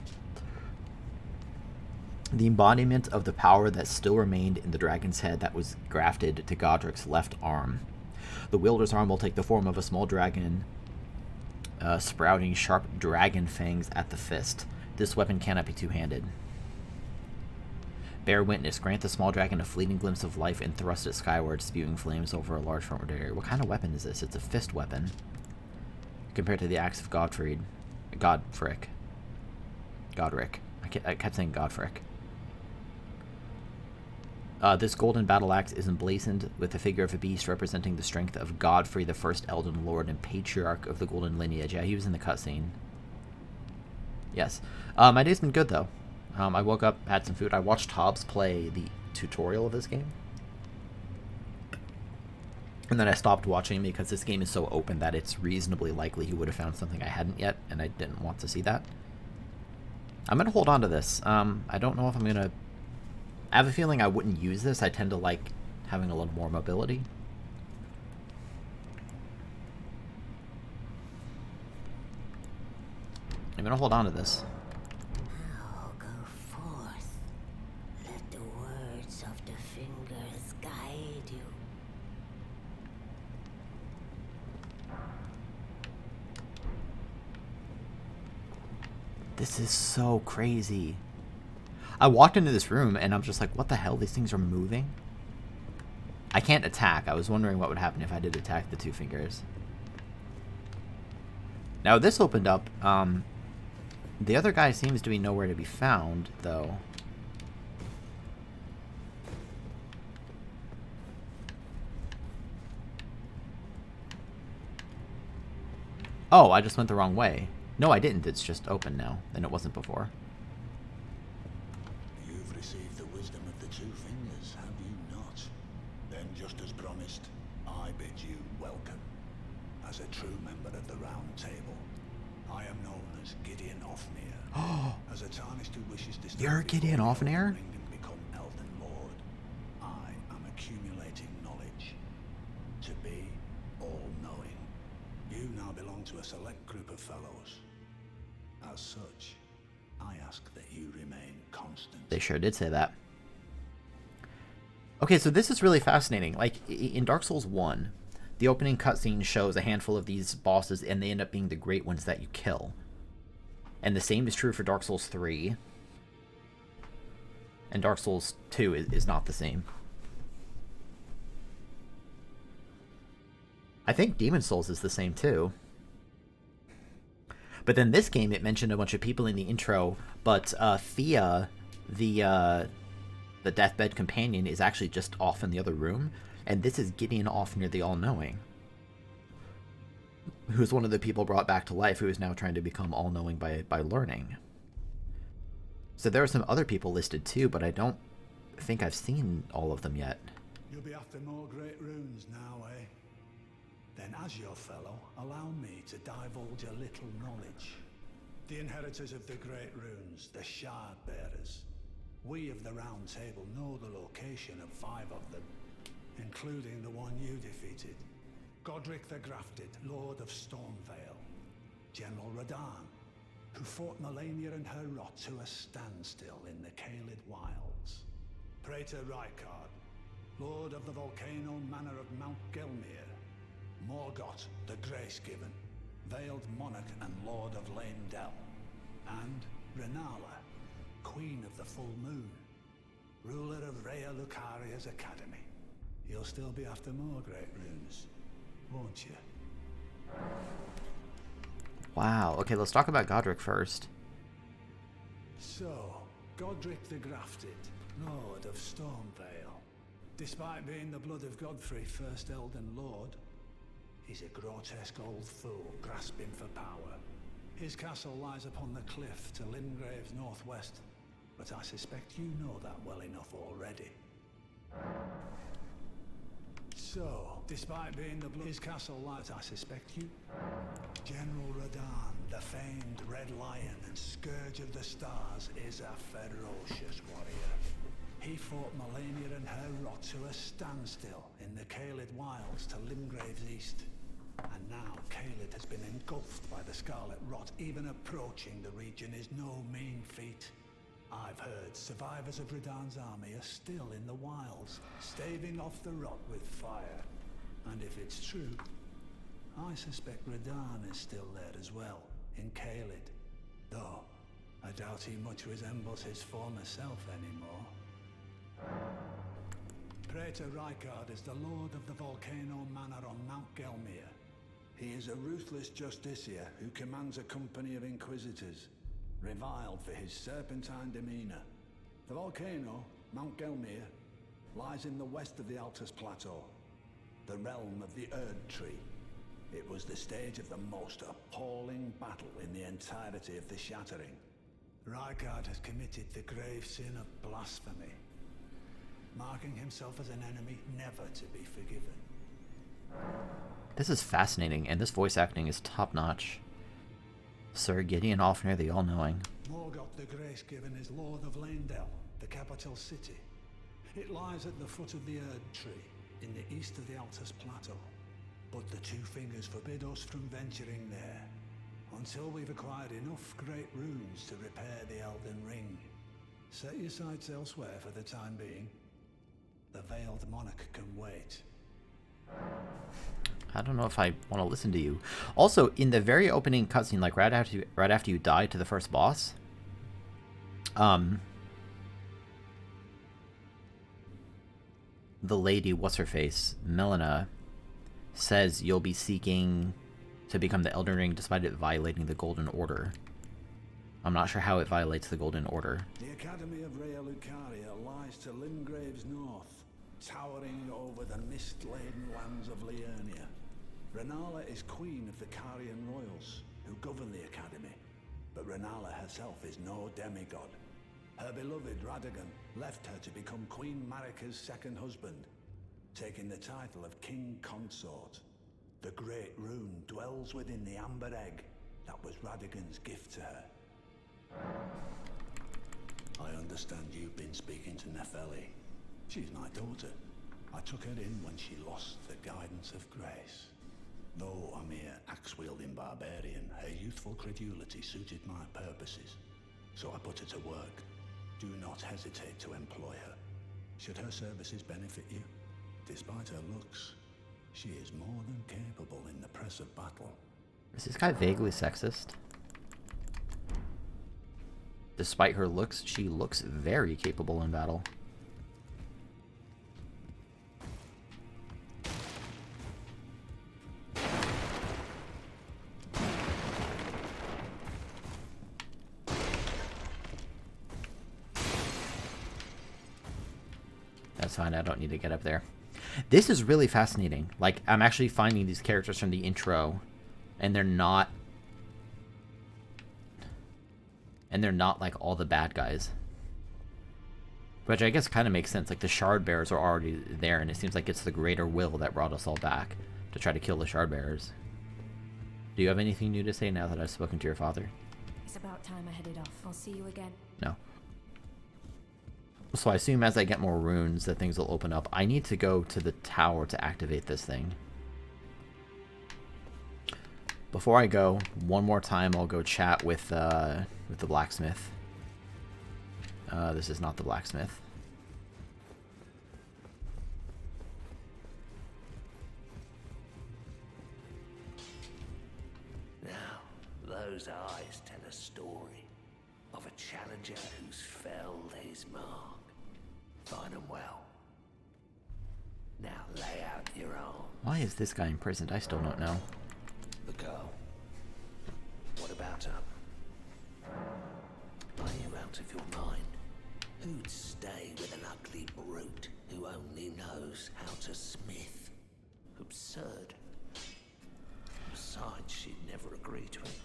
The embodiment of the power that still remained in the dragon's head that was grafted to Godric's left arm. The wielder's arm will take the form of a small dragon, sprouting sharp dragon fangs at the fist. This weapon cannot be two-handed. Bear witness. Grant the small dragon a fleeting glimpse of life and thrust it skyward, spewing flames over a large frontward area. What kind of weapon is this? It's a fist weapon. Compared to the axe of Godfried. Godric. I kept saying Godric. This golden battle axe is emblazoned with the figure of a beast representing the strength of Godfrey, the first Elden Lord and patriarch of the Golden Lineage. Yeah, he was in the cutscene. Yes. My day's been good, though. I woke up, had some food. I watched Hobbs play the tutorial of this game. And then I stopped watching because this game is so open that it's reasonably likely he would have found something I hadn't yet, and I didn't want to see that. I'm going to hold on to this. I don't know if I'm going to... I have a feeling I wouldn't use this. I tend to like having a little more mobility. I'm going to hold on to this. Now go forth. Let the words of the fingers guide you. This is so crazy. I walked into this room and I'm just like, what the hell? These things are moving? I can't attack. I was wondering what would happen if I did attack the two fingers. Now this opened up. The other guy seems to be nowhere to be found, though. Oh, I just went the wrong way. No, I didn't. It's just open now, and it wasn't before. You've received the wisdom of the two fingers, have you not? Then, just as promised, I bid you welcome. As a true member of the Round Table, I am known as Gideon Ofnir. As a tarnished who wishes to You're Gideon Ofnir? and become Elden Lord, I am accumulating knowledge. To be all-knowing. You now belong to a select group of fellows. As such, I ask that you remain constant. They sure did say that. Okay, so this is really fascinating. Like, in Dark Souls 1, the opening cutscene shows a handful of these bosses, and they end up being the great ones that you kill. And the same is true for Dark Souls 3. And Dark Souls 2 is not the same. I think Demon Souls is the same too. But then this game, it mentioned a bunch of people in the intro, but Thea, the deathbed companion, is actually just off in the other room, and this is Gideon Ofnir the All-Knowing, who's one of the people brought back to life, who is now trying to become all-knowing by learning. So there are some other people listed too, but I don't think I've seen all of them yet. You'll be after more great runes now, eh? Then as your fellow, allow me to divulge a little knowledge. The inheritors of the great runes, the Shard Bearers. We of the Round Table know the location of 5 of them, including the one you defeated. Godric the Grafted, Lord of Stormvale. General Radahn, who fought Melania and her rot to a standstill in the Caelid Wilds. Praetor Rykard, Lord of the Volcano Manor of Mount Gelmir. Morgoth, the Grace-Given, Veiled Monarch and Lord of Leyndell. And Renala, Queen of the Full Moon, ruler of Rhea Lucaria's Academy. You'll still be after more great runes, won't you? Wow. Okay, let's talk about Godric first. So, Godric the Grafted, Lord of Stormvale. Despite being the blood of Godfrey, first Elden Lord, he's a grotesque old fool grasping for power. His castle lies upon the cliff to Limgrave's northwest, but I suspect you know that well enough already. So, despite being the blood, his castle lies, I suspect you. General Radahn The famed Red Lion and Scourge of the Stars is a ferocious warrior. He fought Melania and her rot to a standstill in the Caelid Wilds to Limgrave's east. And now Caelid has been engulfed by the Scarlet Rot. Even approaching the region is no mean feat. I've heard survivors of Radahn's army are still in the wilds, staving off the rot with fire. And if it's true, I suspect Radahn is still there as well, in Caelid. Though, I doubt he much resembles his former self anymore. Praetor Rykard is the lord of the Volcano Manor on Mount Gelmir. He is a ruthless justiciar who commands a company of inquisitors, reviled for his serpentine demeanor. The volcano, Mount Gelmir, lies in the west of the Altus Plateau, the realm of the Erd Tree. It was the stage of the most appalling battle in the entirety of the Shattering. Rykard has committed the grave sin of blasphemy, marking himself as an enemy never to be forgiven. This is fascinating, and this voice acting is top-notch. Sir Gideon Offner, the All-Knowing. Morgoth the Grace-Given is Lord of Leyndell, the capital city. It lies at the foot of the Erd Tree, in the east of the Altus Plateau. But the Two Fingers forbid us from venturing there, until we've acquired enough great runes to repair the Elden Ring. Set your sights elsewhere for the time being. The Veiled Monarch can wait. I don't know if I want to listen to you. Also, in the very opening cutscene, like right after you die to the first boss, the lady, what's her face, Melina, says you'll be seeking to become the Elden Ring despite it violating the Golden Order. I'm not sure how it violates the Golden Order. The Academy of Rea Lucaria lies to Limgrave's north, towering over the mist-laden lands of Liurnia. Renala is queen of the Carian royals, who govern the Academy, but Renala herself is no demigod. Her beloved Radagon left her to become Queen Marika's second husband, taking the title of King Consort. The Great Rune dwells within the Amber Egg that was Radagon's gift to her. I understand you've been speaking to Nepheli. She's my daughter. I took her in when she lost the guidance of grace. Though a mere axe-wielding barbarian, her youthful credulity suited my purposes. So I put her to work. Do not hesitate to employ her. Should her services benefit you, despite her looks, she is more than capable in the press of battle. Is this guy vaguely sexist? Despite her looks, she looks very capable in battle. That's fine, I don't need to get up there. This is really fascinating. Like, I'm actually finding these characters from the intro, and they're not like all the bad guys. Which I guess kind of makes sense. Like, the Shard Bearers are already there, and it seems like it's the greater will that brought us all back to try to kill the Shard Bearers. Do you have anything new to say now that I've spoken to your father? It's about time I headed off. I'll see you again. No. So I assume as I get more runes that things will open up. I need to go to the tower to activate this thing. Before I go, one more time I'll go chat with the blacksmith. This is not the blacksmith. Now, those eyes tell a story of a challenger who's felled his mark. Find 'em well. Now lay out your arm. Why is this guy imprisoned? I still don't know. The girl. What about her? Are you out of your mind? Who'd stay with an ugly brute who only knows how to smith? Absurd. Besides, she'd never agree to it.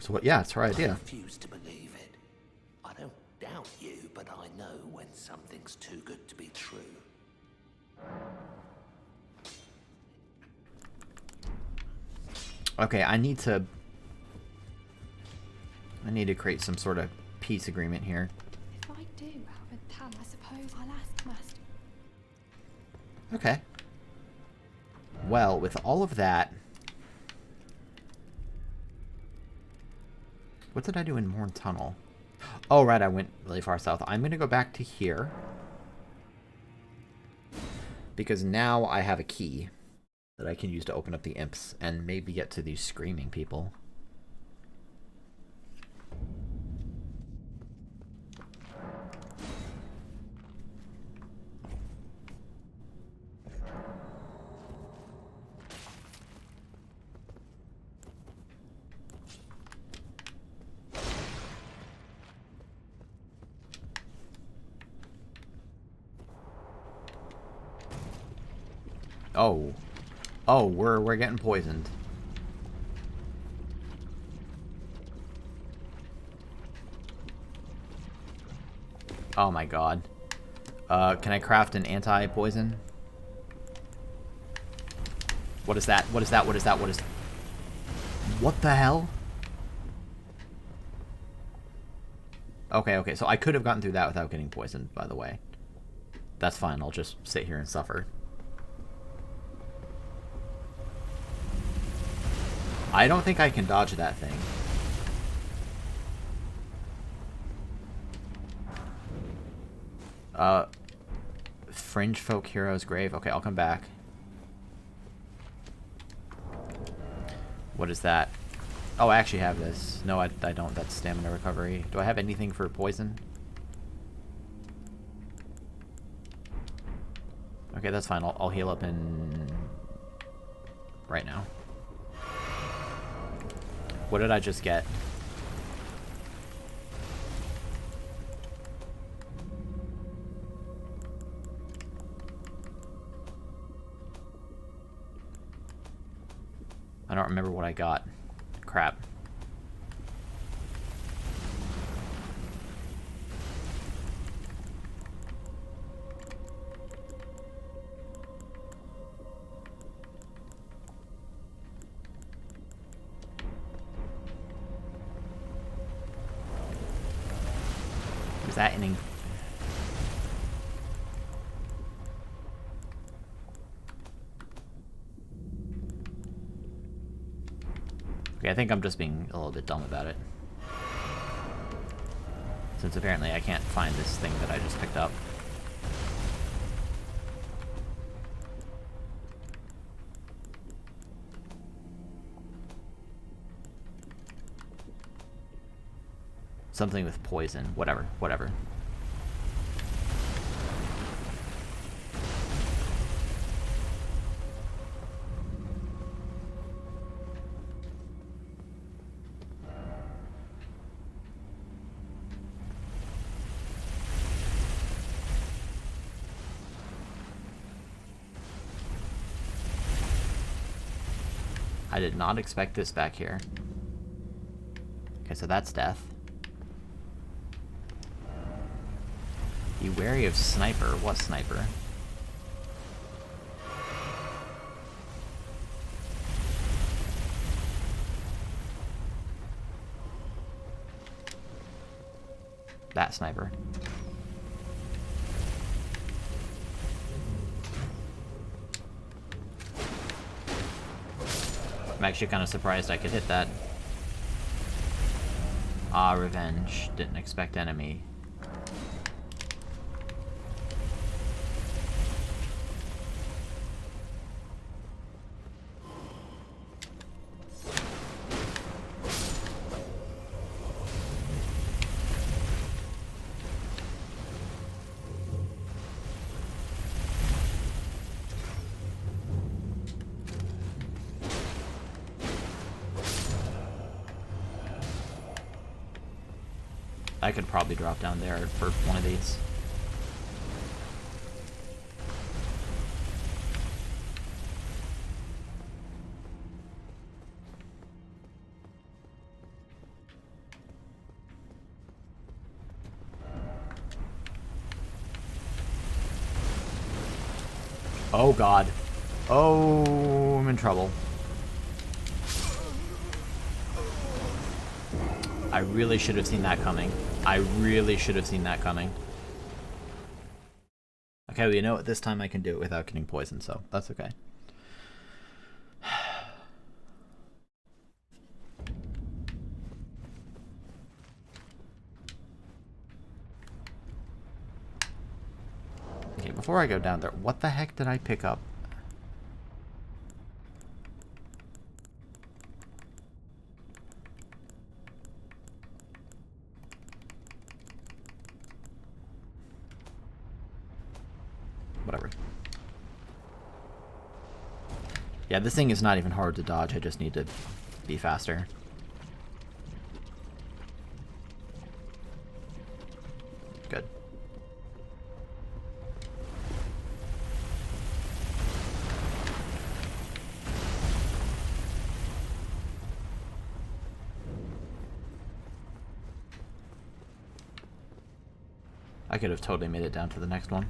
So what? Yeah, it's her I idea. refuse to believe it. I don't doubt you, but I know when something's too good to be true. Okay, I need to create some sort of peace agreement here. If I do have a talent, I suppose I'll ask Master. Okay. Well, with all of that... What did I do in Morn Tunnel? Oh, right, I went really far south. I'm going to go back to here. Because now I have a key that I can use to open up the imps and maybe get to these screaming people. Oh. Oh, we're getting poisoned. Oh my god. Can I craft an anti-poison? What is that? What is that? What is that? What is... What the hell? Okay, okay, so I could have gotten through that without getting poisoned, by the way. That's fine, I'll just sit here and suffer. I don't think I can dodge that thing. Fringe Folk Hero's Grave. Okay, I'll come back. What is that? Oh, I actually have this. No, I don't. That's stamina recovery. Do I have anything for poison? Okay, that's fine. I'll heal up in... right now. What did I just get? I don't remember what I got. Crap. Is that an... Okay, I think I'm just being a little bit dumb about it. Since apparently I can't find this thing that I just picked up. Something with poison. Whatever, whatever. I did not expect this back here. Okay, so that's death. Be wary of sniper. What sniper? That sniper. I'm actually kind of surprised I could hit that. Ah, revenge. Didn't expect enemy. I could probably drop down there for one of these. Oh god. Oh, I'm in trouble. I really should have seen that coming. I really should have seen that coming. Okay, well, you know what? This time I can do it without getting poisoned, so that's okay. Okay, before I go down there, what the heck did I pick up? Whatever. Yeah, this thing is not even hard to dodge. I just need to be faster. Good. I could have totally made it down to the next one.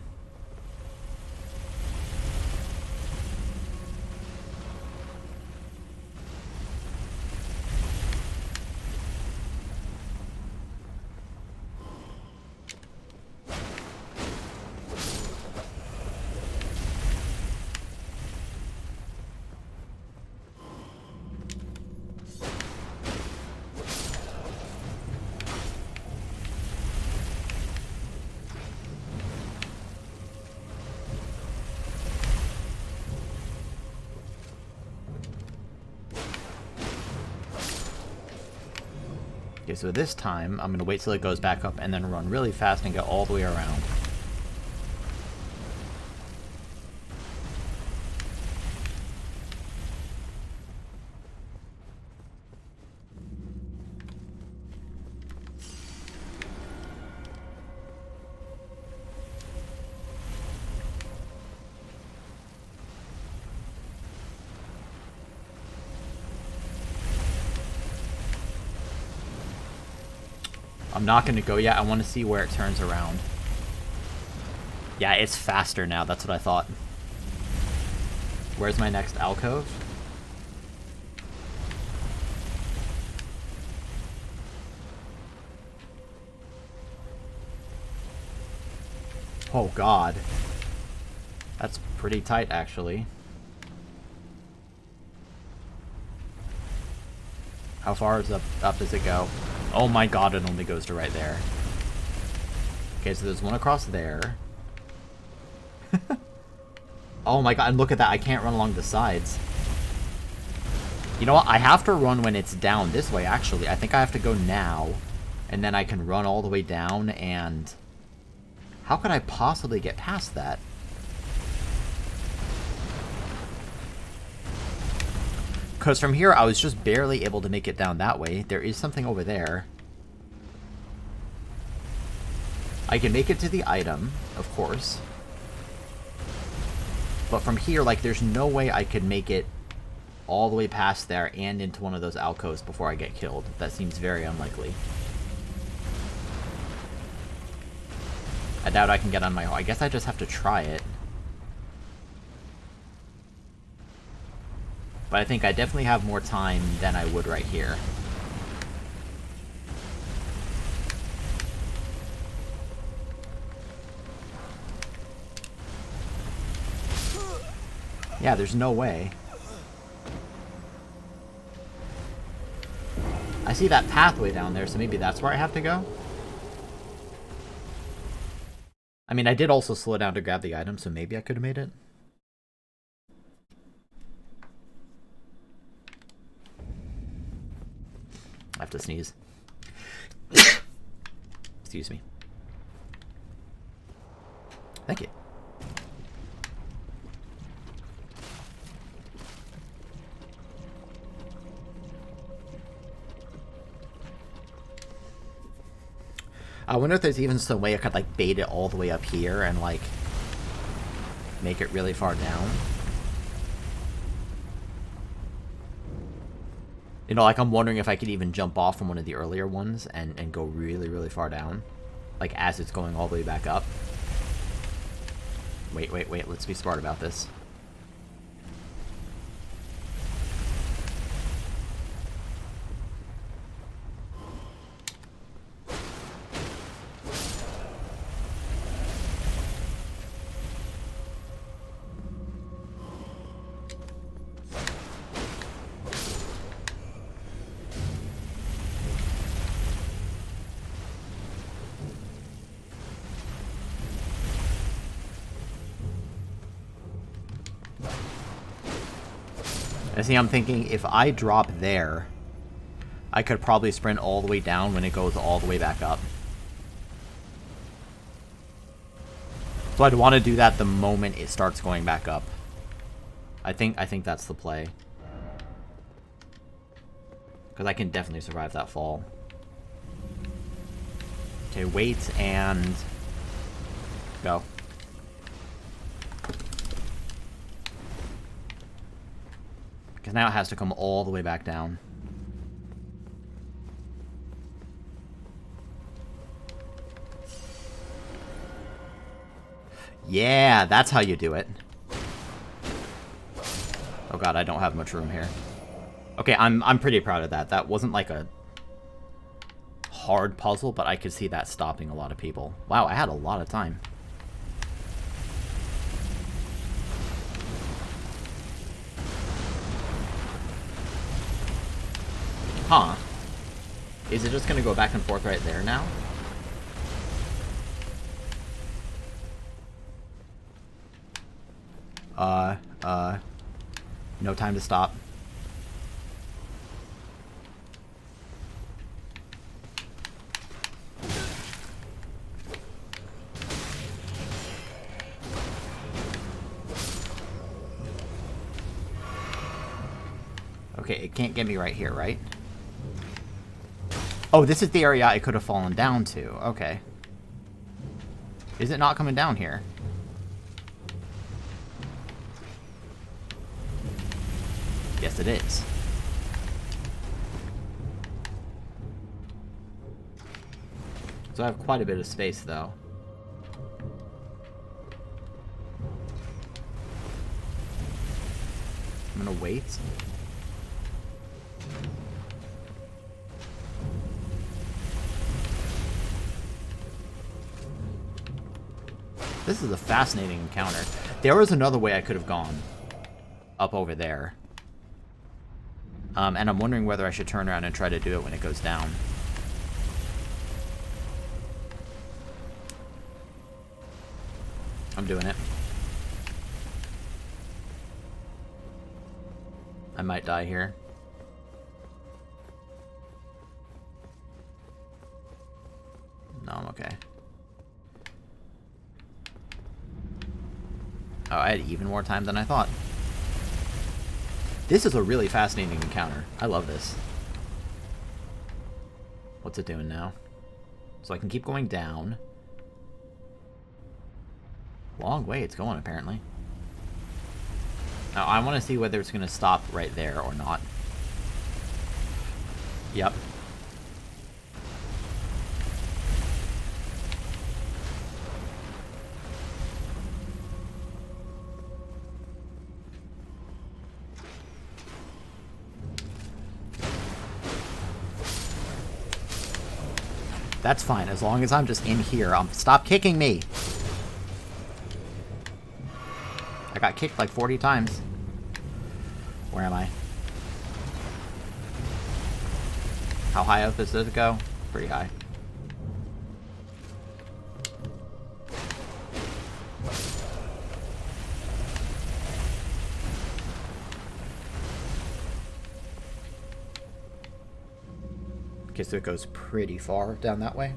Okay, so this time, I'm going to wait till it goes back up and then run really fast and get all the way around. I'm not going to go yet. I want to see where it turns around. Yeah, it's faster now. That's what I thought. Where's my next alcove? Oh, God. That's pretty tight, actually. How far is up does it go? Oh my God, it only goes to right there. Okay, so there's one across there. Oh my God, and look at that. I can't run along the sides. You know what? I have to run when it's down this way, actually. I think I have to go now, and then I can run all the way down, and... How could I possibly get past that? Because from here, I was just barely able to make it down that way. There is something over there. I can make it to the item, of course. But from here, like, there's no way I could make it all the way past there and into one of those alcoves before I get killed. That seems very unlikely. I doubt I can get on my own. I guess I just have to try it. But I think I definitely have more time than I would right here. Yeah, there's no way. I see that pathway down there, so maybe that's where I have to go? I mean, I did also slow down to grab the item, so maybe I could have made it. I have to sneeze. Excuse me. Thank you. I wonder if there's even some way I could, like, bait it all the way up here and, like, make it really far down. You know, like, I'm wondering if I could even jump off from one of the earlier ones and go really, really far down. Like, as it's going all the way back up. Wait, let's be smart about this. And see, I'm thinking if I drop there, I could probably sprint all the way down when it goes all the way back up. So I'd want to do that the moment it starts going back up. I think that's the play. Because I can definitely survive that fall. Okay, wait and go. Because now it has to come all the way back down. Yeah, that's how you do it. Oh god, I don't have much room here. Okay, I'm pretty proud of that. That wasn't like a hard puzzle, but I could see that stopping a lot of people. Wow, I had a lot of time. Huh. Is it just gonna go back and forth right there now? No time to stop. Okay, it can't get me right here, right? Oh, this is the area I could have fallen down to. Okay. Is it not coming down here? Yes, it is. So I have quite a bit of space, though. I'm gonna wait. This is a fascinating encounter. There was another way I could have gone. Up over there. And I'm wondering whether I should turn around and try to do it when it goes down. I'm doing it. I might die here. No, I'm okay. Oh, I had even more time than I thought. This is a really fascinating encounter. I love this. What's it doing now? So I can keep going down. Long way it's going, apparently. Now, I want to see whether it's going to stop right there or not. Yep. That's fine, as long as I'm just in here. Stop kicking me! I got kicked like 40 times. Where am I? How high up does it go? Pretty high. Okay, so it goes pretty far down that way.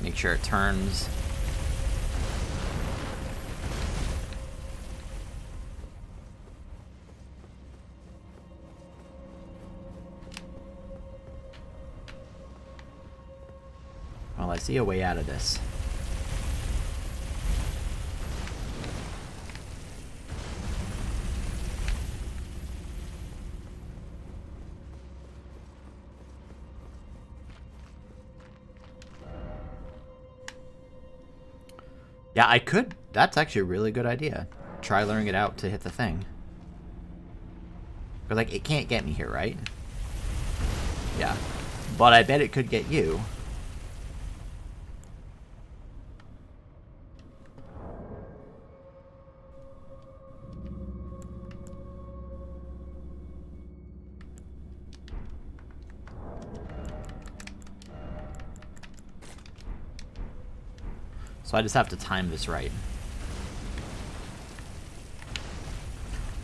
Make sure it turns. Well, I see a way out of this. Yeah, I could. That's actually a really good idea. Try luring it out to hit the thing. But, like, it can't get me here, right? Yeah. But I bet it could get you. So I just have to time this right.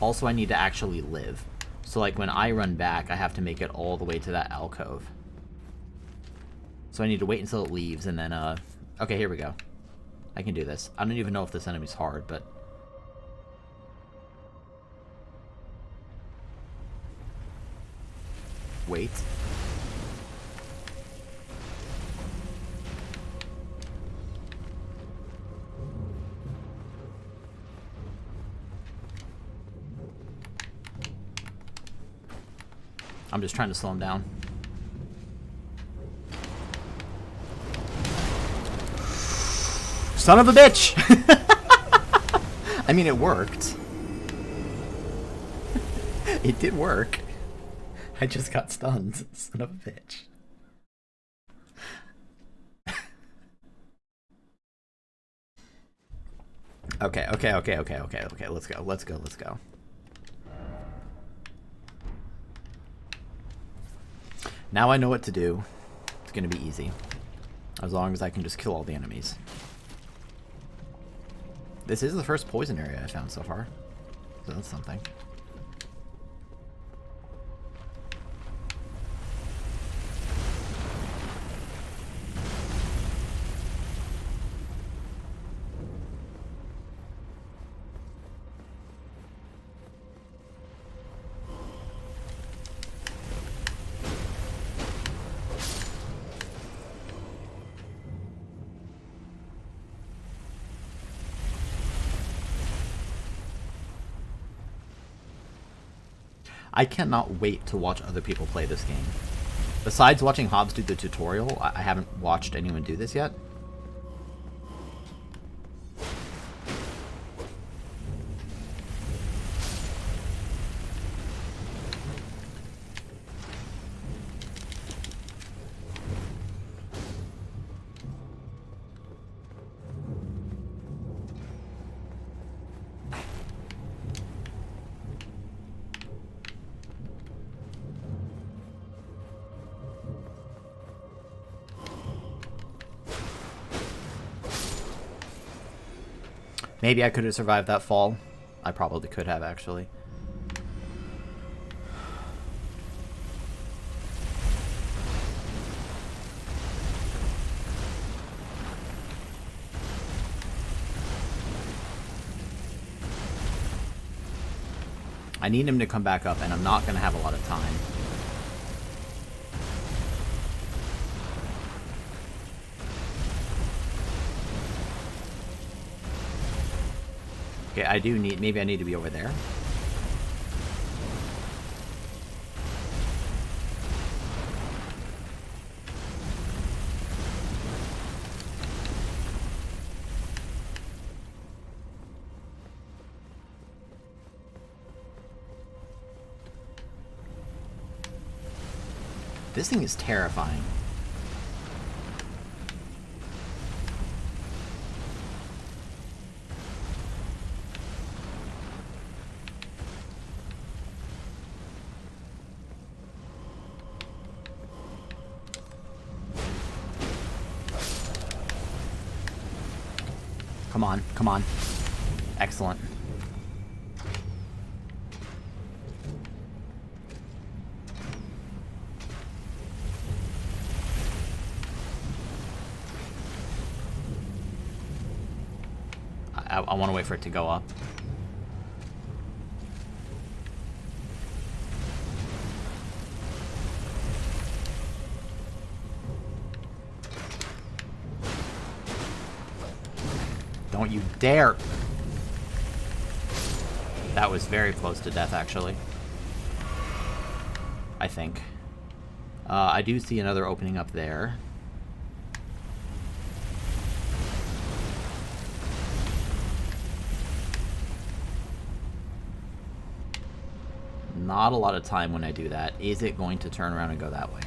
Also, I need to actually live. So, like, when I run back, I have to make it all the way to that alcove. So I need to wait until it leaves, and then, okay, here we go. I can do this. I don't even know if this enemy's hard, but... Wait. I'm just trying to slow him down. Son of a bitch! I mean, it worked. It did work. I just got stunned. Son of a bitch. Okay. Let's go. Now I know what to do. It's gonna be easy. As long as I can just kill all the enemies. This is the first poison area I found so far. So that's something. I cannot wait to watch other people play this game. Besides watching Hobbs do the tutorial, I haven't watched anyone do this yet. Maybe I could have survived that fall. I probably could have, actually. I need him to come back up, and I'm not going to have a lot of time. Okay, I do need... Maybe I need to be over there. This thing is terrifying. Come on, come on. Excellent. I want to wait for it to go up. Don't you dare! That was very close to death, actually. I think. I do see another opening up there. Not a lot of time when I do that. Is it going to turn around and go that way?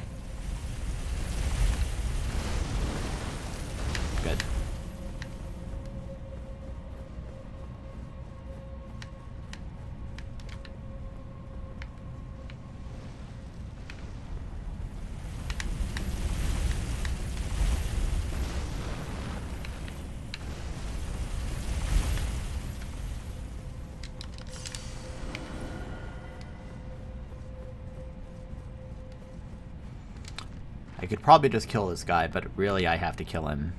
Good. could probably just kill this guy, but really I have to kill him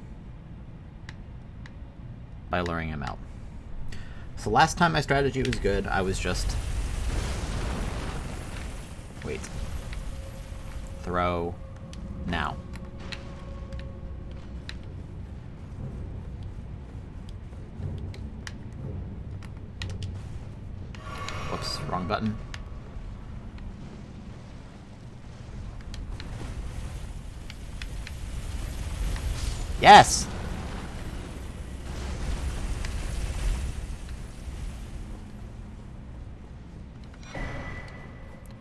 by luring him out. So last time my strategy was good, I was just... Wait. Throw... now. Whoops, wrong button. Yes!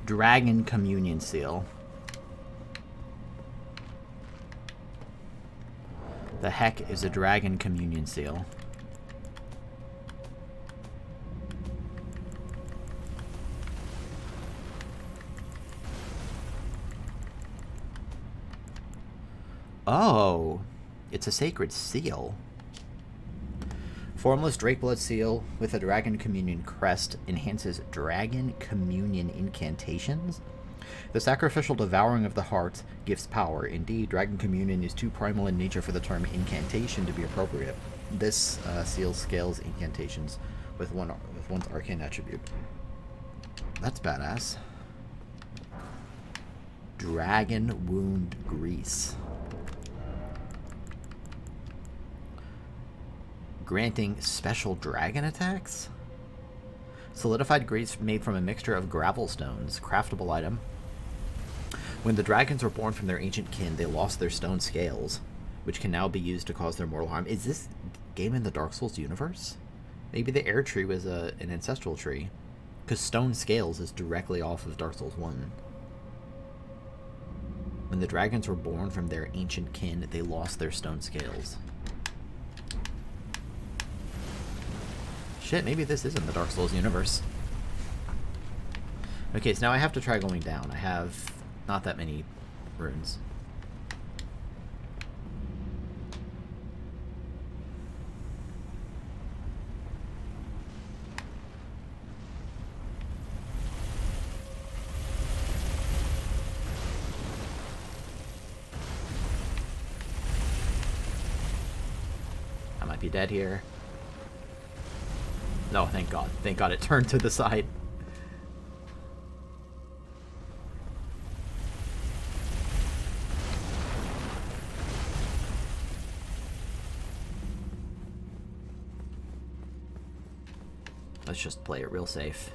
Dragon Communion Seal. The heck is a Dragon Communion Seal? Oh, it's a sacred seal. Formless Drakeblood seal with a Dragon Communion crest enhances Dragon Communion incantations. The sacrificial devouring of the heart gives power. Indeed, Dragon Communion is too primal in nature for the term incantation to be appropriate. This seal scales incantations with one's arcane attribute. That's badass. Dragon Wound Grease. Granting special dragon attacks? Solidified grease made from a mixture of gravel stones. Craftable item. When the dragons were born from their ancient kin, they lost their stone scales, which can now be used to cause their mortal harm. Is this game in the Dark Souls universe? Maybe the air tree was an ancestral tree, because stone scales is directly off of Dark Souls 1. When the dragons were born from their ancient kin, they lost their stone scales. Shit, maybe this is in the Dark Souls universe. Okay, so now I have to try going down. I have not that many runes. I might be dead here. No, thank God. Thank God it turned to the side. Let's just play it real safe.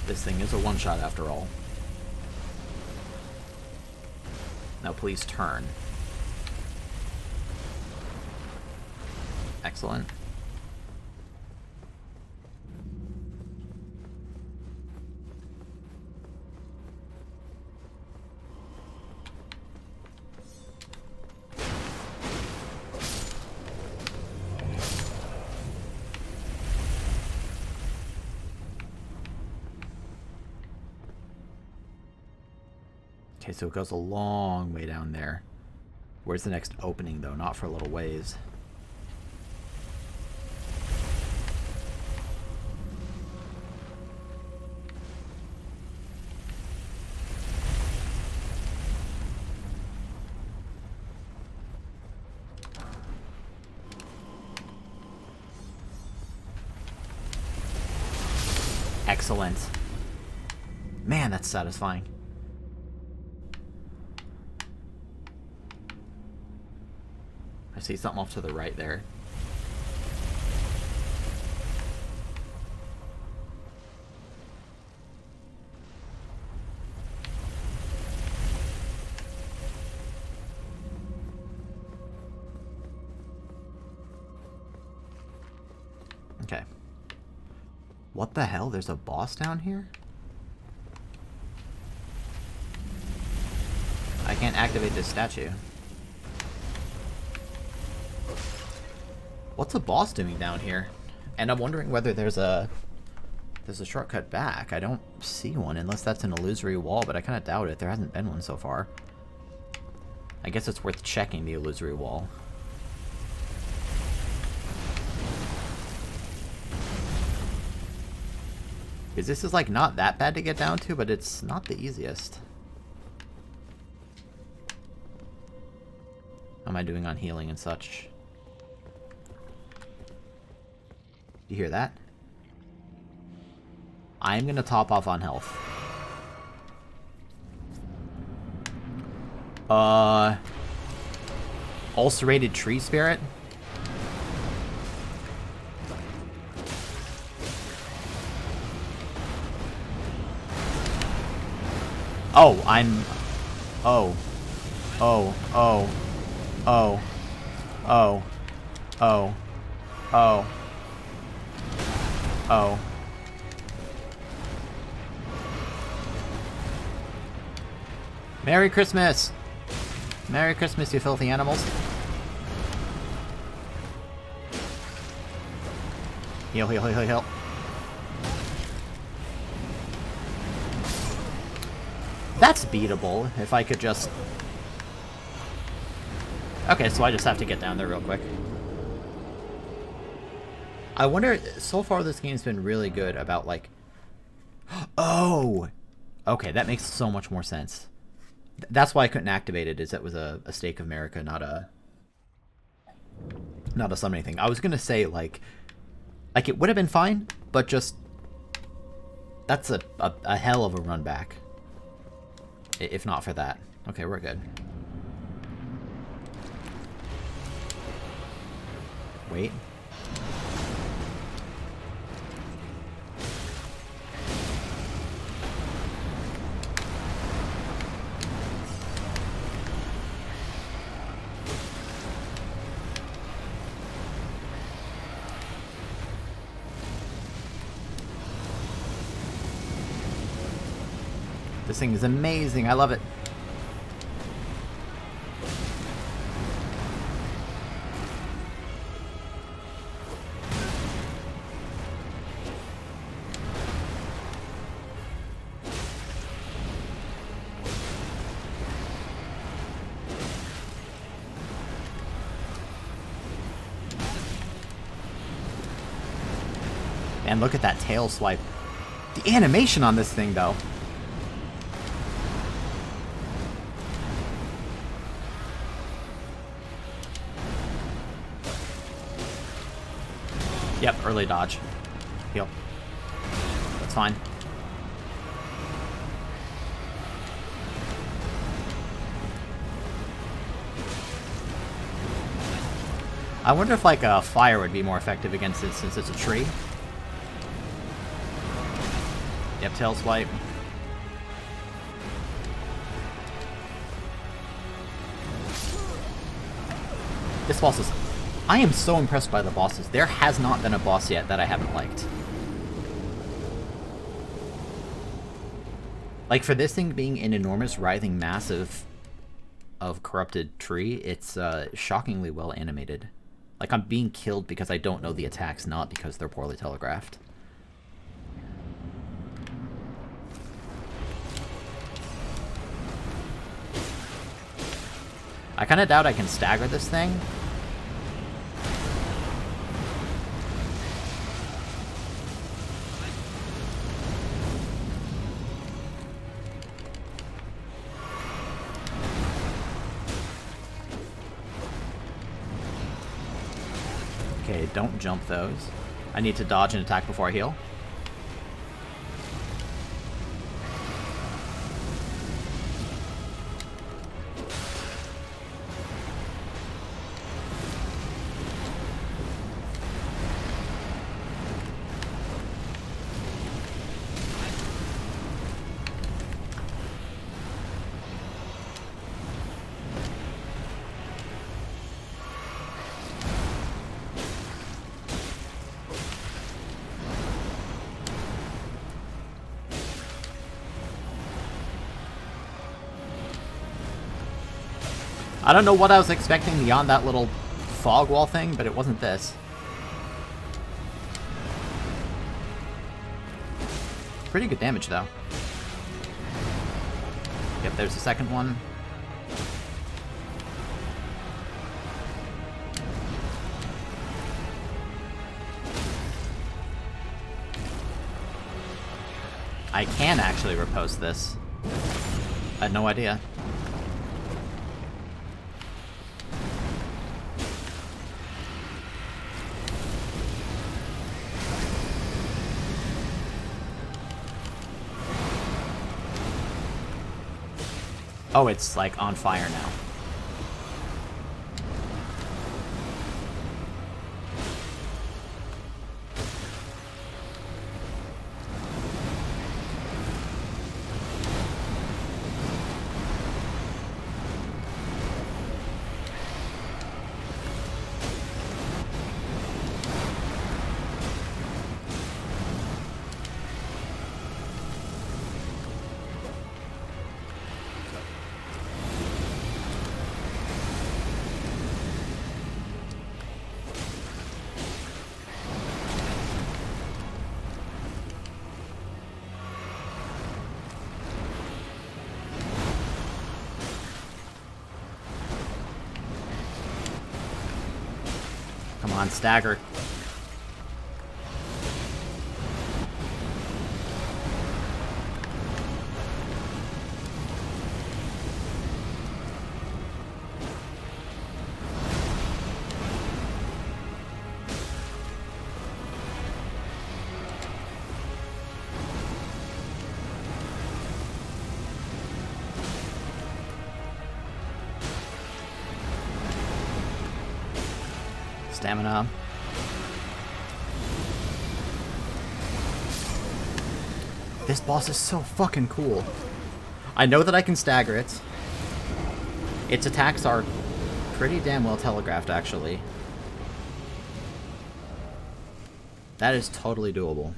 This thing is a one-shot after all. Now please turn. Excellent. Okay, so it goes a long way down there. Where's the next opening, though? Not for a little ways. Excellent. Man, that's satisfying. I see something off to the right there. Okay. What the hell? There's a boss down here? I can't activate this statue. What's a boss doing down here? And I'm wondering whether there's a shortcut back. I don't see one unless that's an illusory wall, but I kind of doubt it. There hasn't been one so far. I guess it's worth checking the illusory wall. Because this is, like, not that bad to get down to, but it's not the easiest. How am I doing on healing and such? You hear that? I'm gonna top off on health. Ulcerated tree spirit? Oh, I'm... Oh. Oh. Oh. Oh. Oh. Oh. Oh. Oh. Merry Christmas! Merry Christmas, you filthy animals. Heal, heal, heal, heal, heal. That's beatable, if I could just... Okay, so I just have to get down there real quick. I wonder, so far this game's been really good about, like... Oh! Okay, that makes so much more sense. That's why I couldn't activate it, is that was a Stake of America, not a summoning thing. I was gonna say, like it would have been fine, but just... That's a hell of a run back. If not for that. Okay, we're good. Wait. This thing is amazing. I love it. And look at that tail swipe. The animation on this thing, though. Yep, early dodge. Heal. That's fine. I wonder if, like, a fire would be more effective against it since it's a tree. Yep, tail swipe. This boss is... I am so impressed by the bosses. There has not been a boss yet that I haven't liked. Like, for this thing being an enormous, writhing mass of corrupted tree, it's shockingly well animated. Like, I'm being killed because I don't know the attacks, not because they're poorly telegraphed. I kind of doubt I can stagger this thing. Okay, don't jump those. I need to dodge and attack before I heal. I don't know what I was expecting beyond that little fog wall thing, but it wasn't this. Pretty good damage, though. Yep, there's the second one. I can actually repost this. I had no idea. Oh, it's like on fire now. Come on, stagger. Stamina. This boss is so fucking cool. I know that I can stagger it. Its attacks are pretty damn well telegraphed, actually. That is totally doable.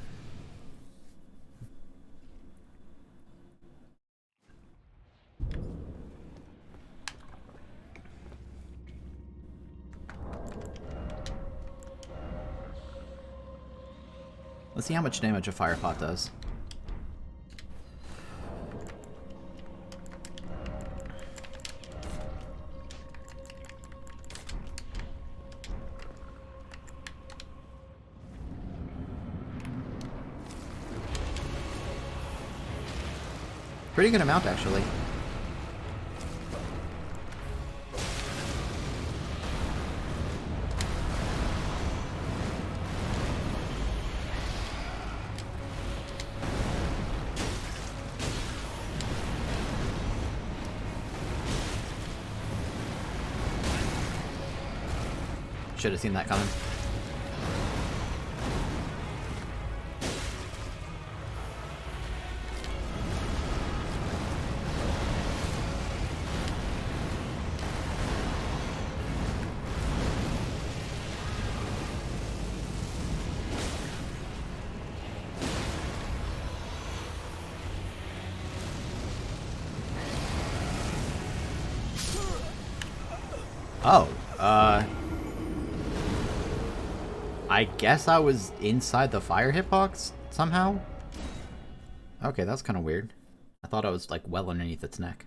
Let's see how much damage a fire pot does. Pretty good amount, actually. Should have seen that coming. Oh, I guess I was inside the fire hitbox somehow? Okay, that's kind of weird. I thought I was, like, well underneath its neck.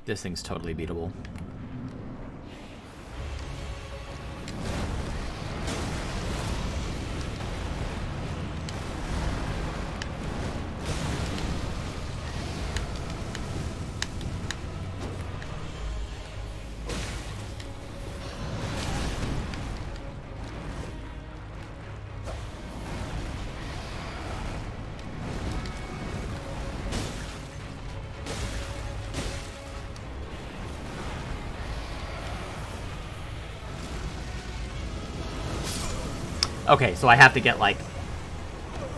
This thing's totally beatable. Okay, so I have to get, like...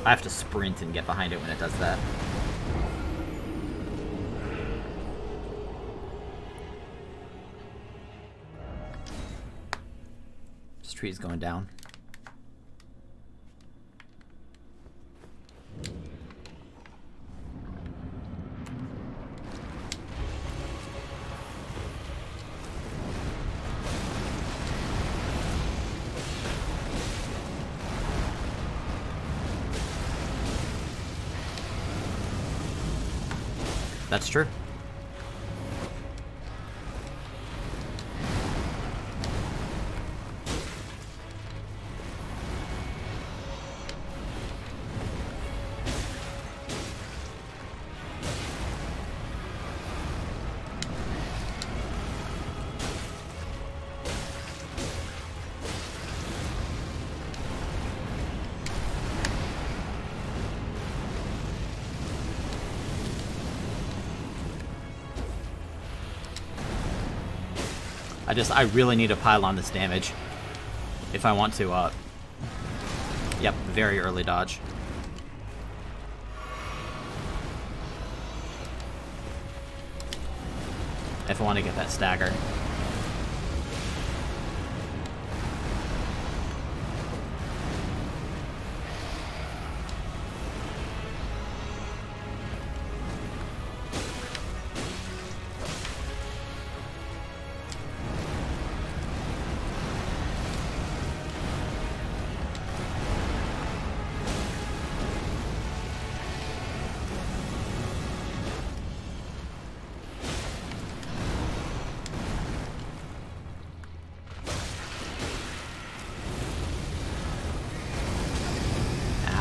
I have to sprint and get behind it when it does that. tree's going down. That's true. I really need to pile on this damage if I want to, yep, very early dodge. If I want to get that stagger.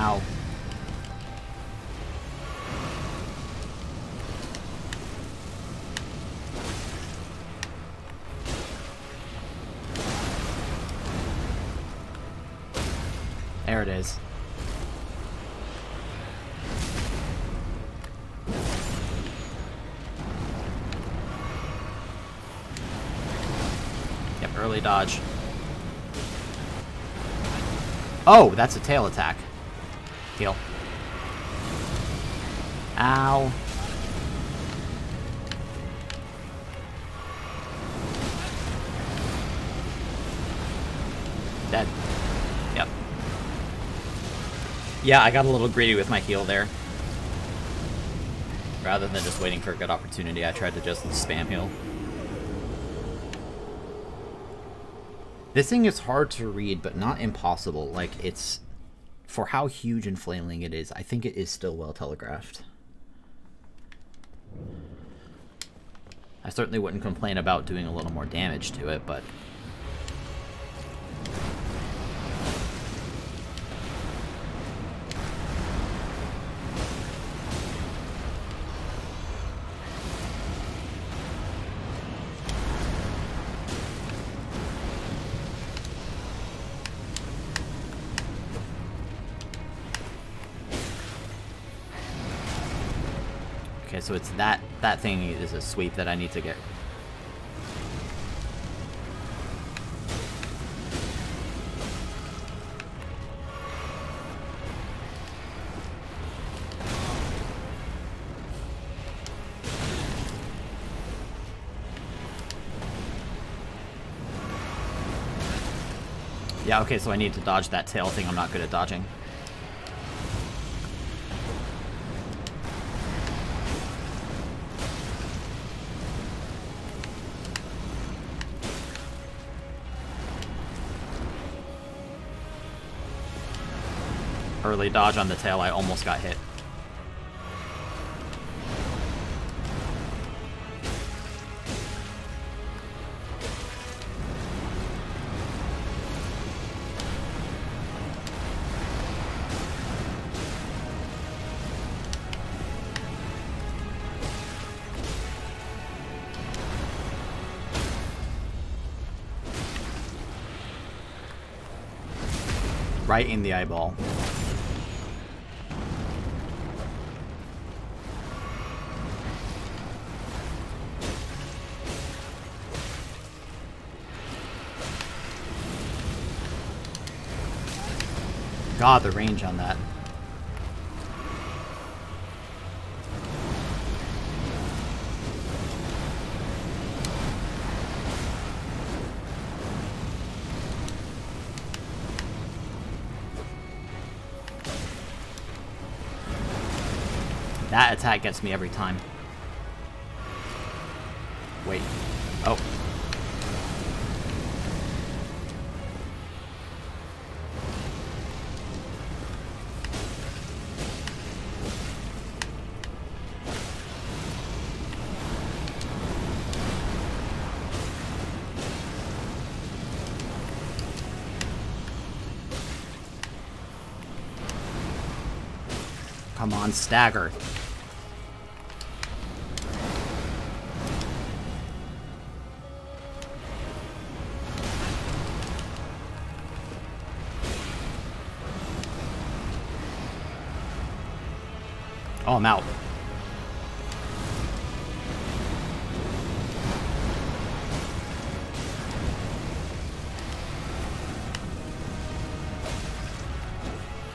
Ow. There it is. Yep, early dodge. Oh, that's a tail attack. Heal. Ow. Dead. Yep. Yeah, I got a little greedy with my heal there. Rather than just waiting for a good opportunity, I tried to just spam heal. This thing is hard to read, but not impossible. Like, it's... For how huge and flailing it is, I think it is still well telegraphed. I certainly wouldn't complain about doing a little more damage to it, but... Okay, so it's that thing is a sweep that I need to get. Yeah, okay, so I need to dodge that tail thing I'm not good at dodging. Early dodge on the tail, I almost got hit. Right in the eyeball. God, the range on that. That attack gets me every time. Wait. Oh. Come on, stagger. Oh, I'm out.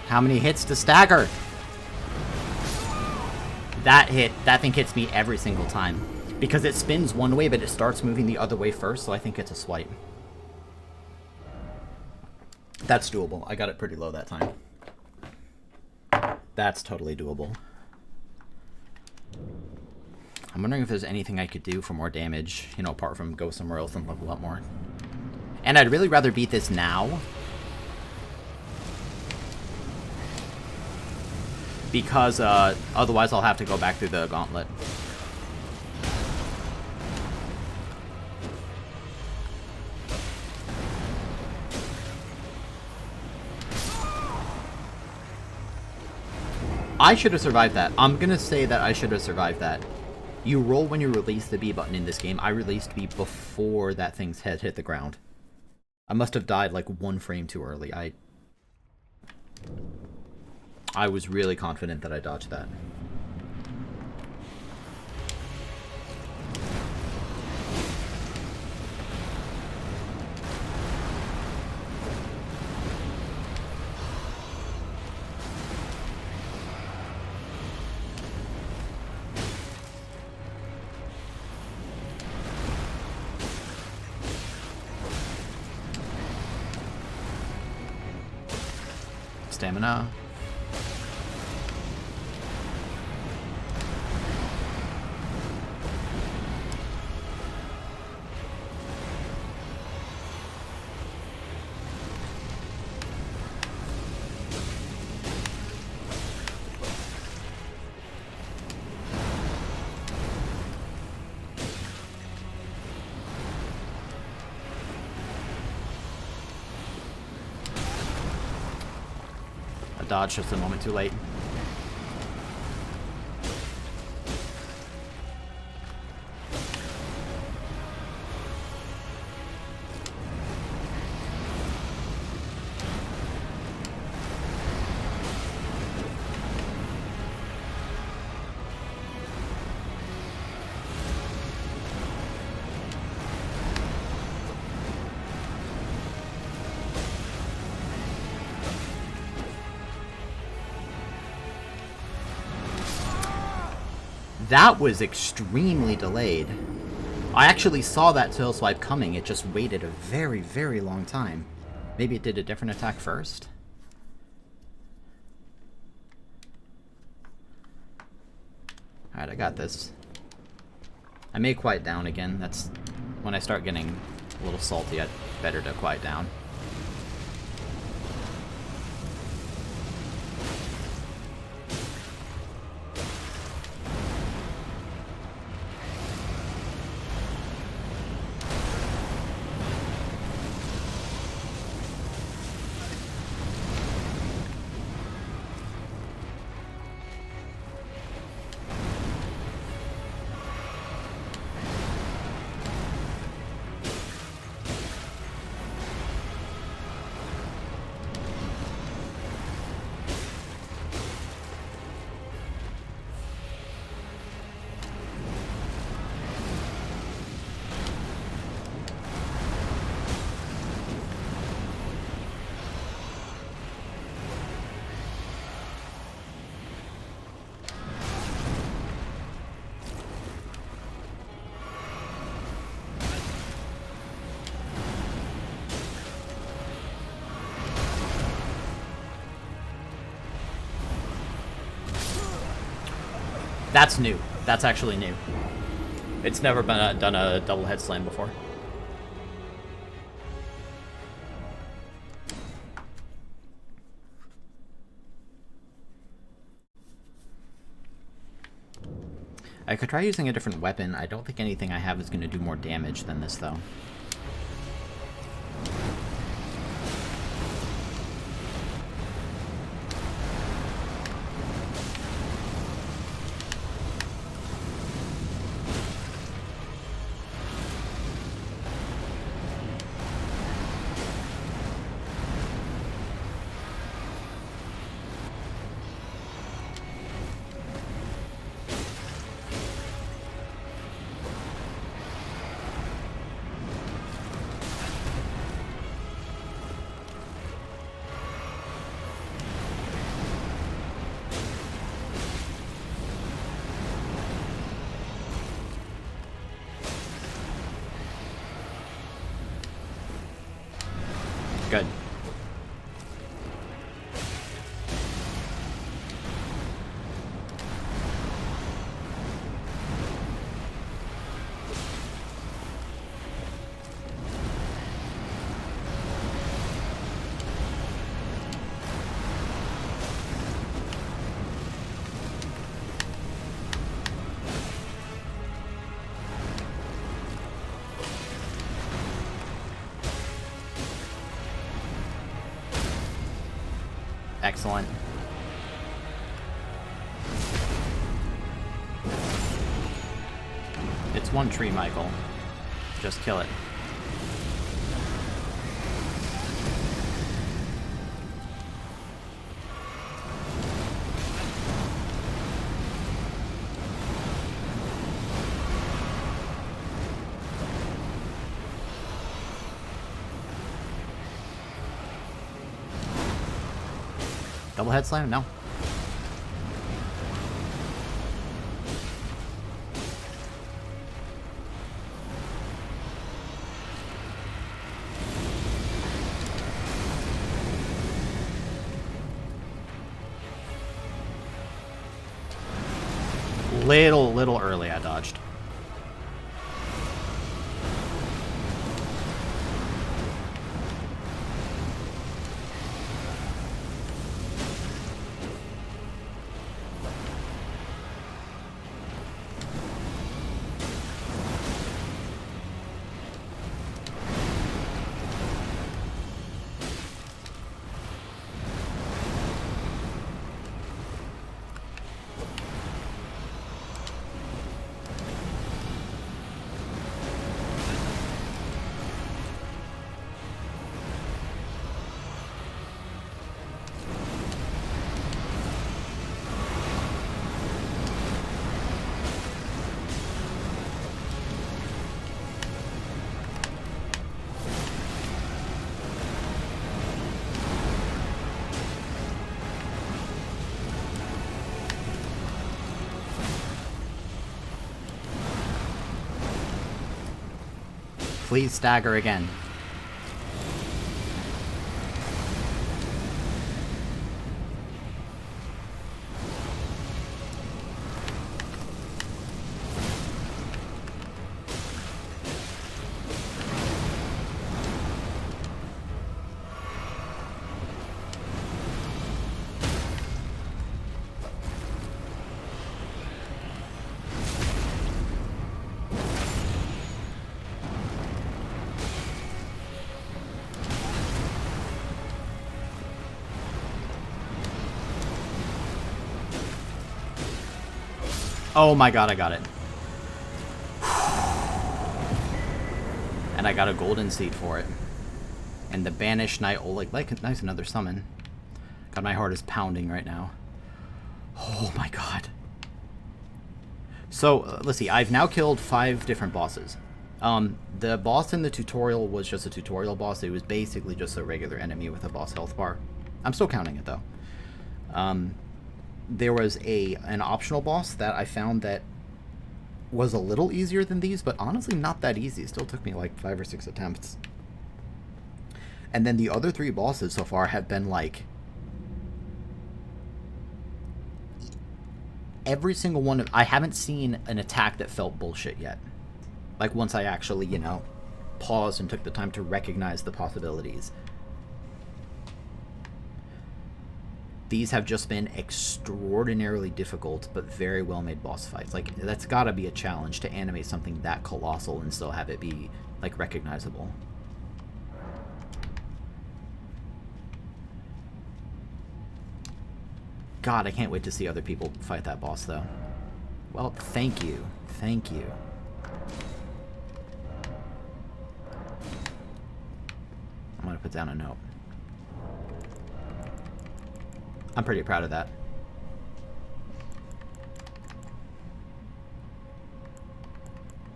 How many hits to stagger? That thing hits me every single time. Because it spins one way, but it starts moving the other way first, so I think it's a swipe. That's doable. I got it pretty low that time. That's totally doable. I'm wondering if there's anything I could do for more damage, you know, apart from go somewhere else and level up more. And I'd really rather beat this now. Because otherwise I'll have to go back through the gauntlet. I should have survived that. I'm gonna say that I should have survived that. You roll when you release the B button in this game. I released B before that thing's head hit the ground. I must have died like 1 frame too early. I was really confident that I dodged that. Stamina. Dodge just a moment too late. That was extremely delayed. I actually saw that tail swipe coming, it just waited a very, very long time. Maybe it did a different attack first? Alright, I got this. I may quiet down again. That's when I start getting a little salty, I'd better to quiet down. That's new. That's actually new. It's never been done a double head slam before. I could try using a different weapon. I don't think anything I have is going to do more damage than this, though. Good. Excellent. It's one tree, Michael. Just kill it. Double head slam? No. Little early I dodged. Please stagger again. Oh my god, I got it. And I got a golden seed for it. And the Banished Knight, oh, like nice, another summon. God, my heart is pounding right now. Oh my god. So, let's see, I've now killed 5 different bosses. The boss in the tutorial was just a tutorial boss. It was basically just a regular enemy with a boss health bar. I'm still counting it, though. There was an optional boss that I found that was a little easier than these, but honestly not that easy. It still took me like 5 or 6 attempts. And then the other 3 bosses so far have been like every single one of... I haven't seen an attack that felt bullshit yet. Like, once I actually, you know, paused and took the time to recognize the possibilities. These have just been extraordinarily difficult, but very well-made boss fights. Like, that's gotta be a challenge to animate something that colossal and still have it be, like, recognizable. God, I can't wait to see other people fight that boss, though. Well, thank you. Thank you. I'm gonna put down a note. I'm pretty proud of that.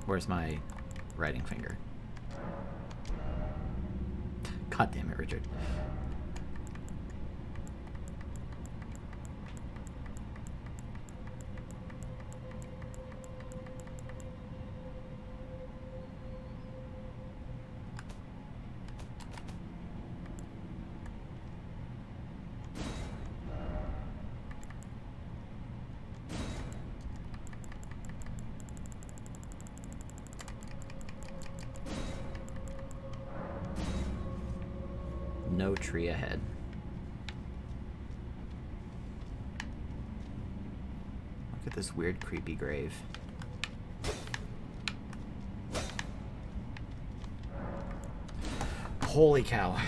Where's my writing finger? God damn it, Richard. No tree ahead. Look at this weird, creepy grave. Holy cow.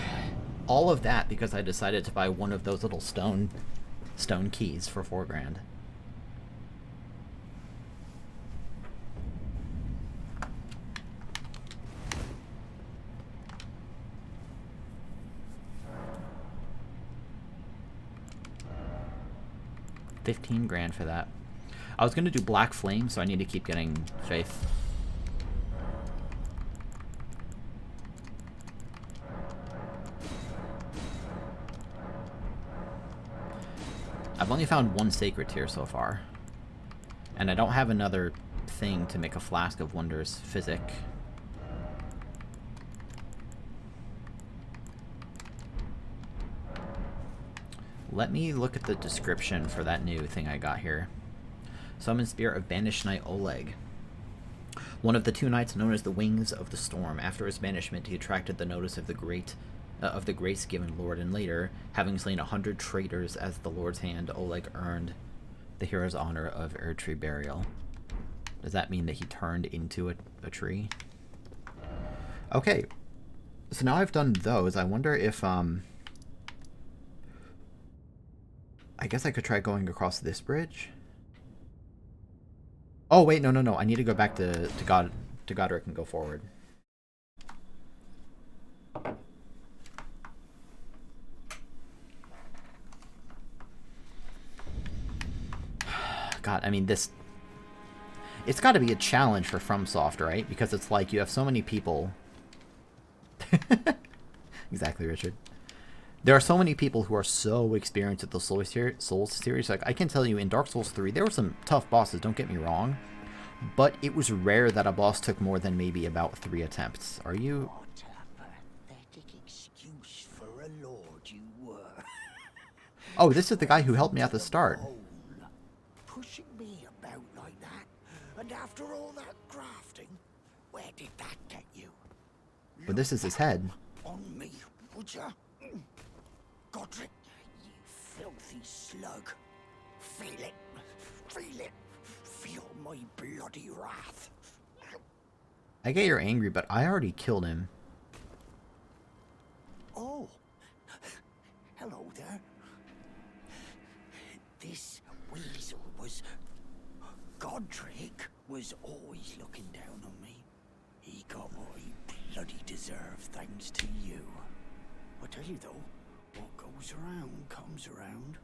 All of that because I decided to buy one of those little stone keys for $4,000. $15,000 for that. I was gonna do Black Flame, so I need to keep getting Faith. I've only found one Sacred Tear so far. And I don't have another thing to make a Flask of Wonders Physic. Let me look at the description for that new thing I got here. Summon Spirit of Banished Knight Oleg. One of the two knights known as the Wings of the Storm. After his banishment, he attracted the notice of the grace-given Lord, and later, having slain 100 traitors as the Lord's hand, Oleg earned the hero's honor of Erdtree burial. Does that mean that he turned into a tree? Okay, so now I've done those. I wonder if I guess I could try going across this bridge. Oh wait, no. I need to go back to Godric and go forward. God, I mean this. It's got to be a challenge for FromSoft, right? Because it's like you have so many people. Exactly, Richard. There are so many people who are so experienced at the Souls series. Like, I can tell you, in Dark Souls 3, there were some tough bosses, don't get me wrong. But it was rare that a boss took more than maybe about 3 attempts. Are you... What a pathetic excuse for a lord you were. Oh, this is the guy who helped me at the start. Pushing me about like that. And after all that grafting, where did that get you? But this is his head. On me, would ya? Godric, you filthy slug. Feel it. Feel it. Feel my bloody wrath. I get you're angry, but I already killed him. Oh. Hello there. This weasel was... Godric was always looking down on me. He got what he bloody deserved thanks to you. I tell you though, what goes around comes around.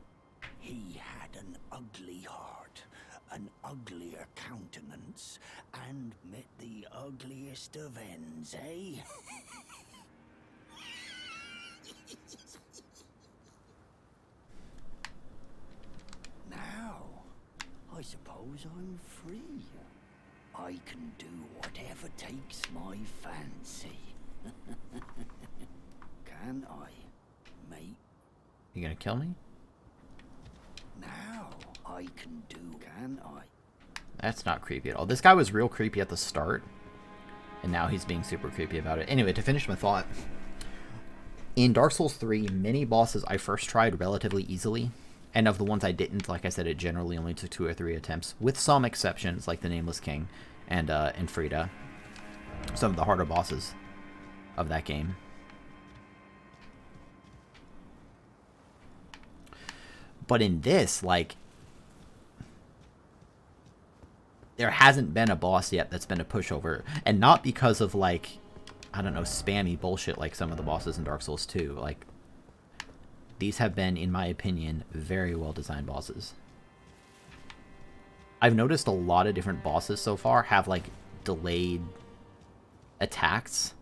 He had an ugly heart, an uglier countenance, and met the ugliest of ends, eh? Now, I suppose I'm free. I can do whatever takes my fancy. Can I, mate? You gonna kill me? Now, I can do, can I? That's not creepy at all. This guy was real creepy at the start, and now he's being super creepy about it. Anyway, to finish my thought, in Dark Souls 3, many bosses I first tried relatively easily, and of the ones I didn't, like I said, it generally only took 2 or 3 attempts, with some exceptions, like the Nameless King and Frida, some of the harder bosses of that game. But in this, like, there hasn't been a boss yet that's been a pushover. And not because of, like, I don't know, spammy bullshit like some of the bosses in Dark Souls 2. Like, these have been, in my opinion, very well-designed bosses. I've noticed a lot of different bosses so far have, like, delayed attacks.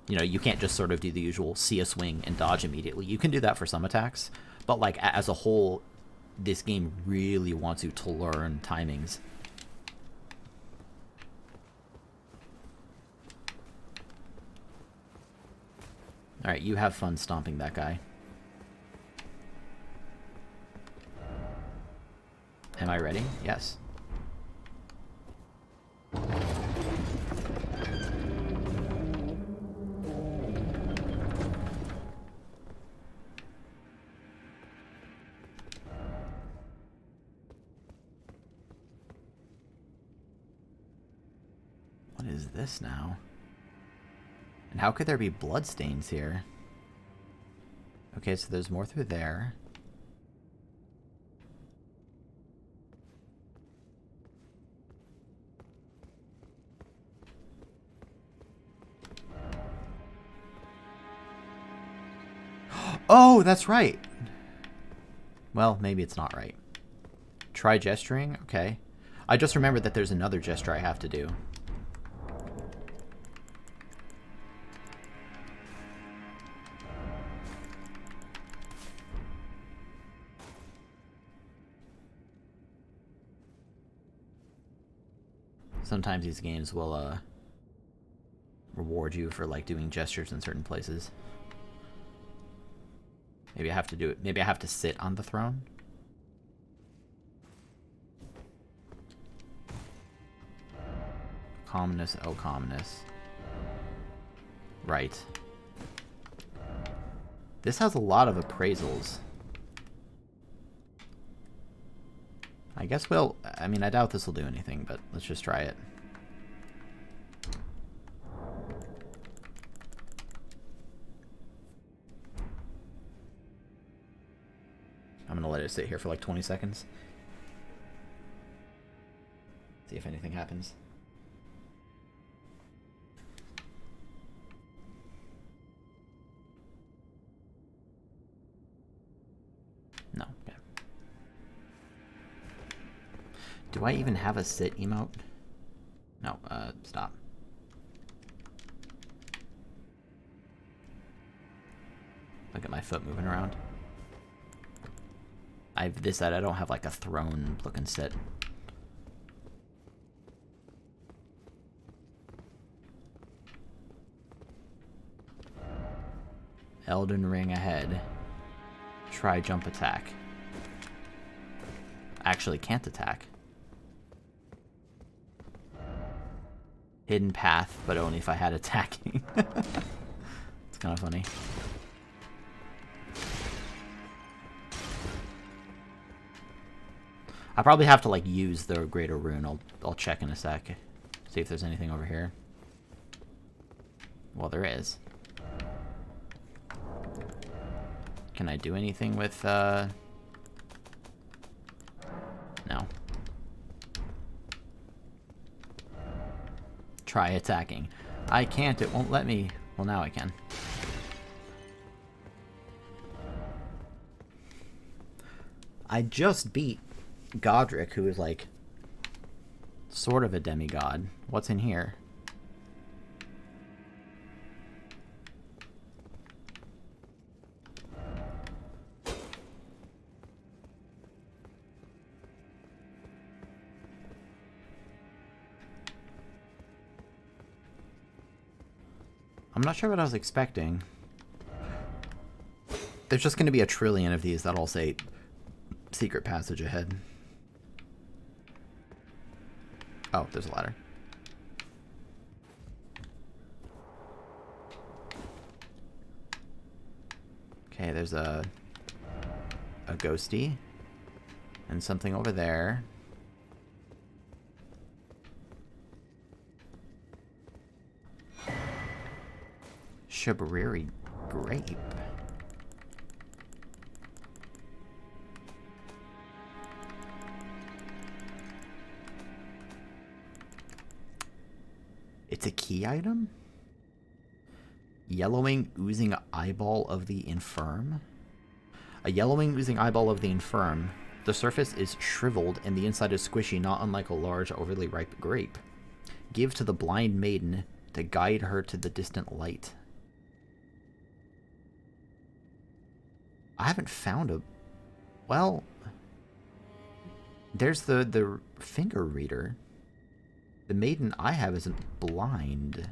You know, you can't just sort of do the usual see a swing and dodge immediately. You can do that for some attacks. But, like, as a whole, this game really wants you to learn timings. Alright, you have fun stomping that guy. Am I ready? Yes. What is this now? And how could there be bloodstains here? Okay, so there's more through there. Oh, that's right! Well, maybe it's not right. Try gesturing? Okay. I just remembered that there's another gesture I have to do. Sometimes these games will reward you for like doing gestures in certain places. Maybe I have to do it. Maybe I have to sit on the throne. Calmness, oh calmness. Right. This has a lot of appraisals. I guess we'll... I mean, I doubt this will do anything, but let's just try it. I'm gonna let it sit here for like 20 seconds. See if anything happens. No, okay. Do I even have a sit emote? No, stop. Look at my foot moving around. I don't have like a throne looking sit. Elden Ring ahead. Try jump attack. Actually can't attack. Hidden path, but only if I had attacking. It's kind of funny. I probably have to like use the greater rune. I'll check in a sec. See if there's anything over here. Well, there is. Can I do anything with no. Try attacking. I can't, it won't let me. Well, now I can. I just beat Godric, who is like sort of a demigod. What's in here? I'm not sure what I was expecting. There's just going to be a trillion of these that all say secret passage ahead. Oh, there's a ladder. Okay, there's a ghosty. And something over there. Shabriri grape. It's a key item? Yellowing oozing eyeball of the infirm? A yellowing oozing eyeball of the infirm. The surface is shriveled and the inside is squishy, not unlike a large, overly ripe grape. Give to the blind maiden to guide her to the distant light. I haven't found a... Well... There's the finger reader. The maiden I have isn't blind.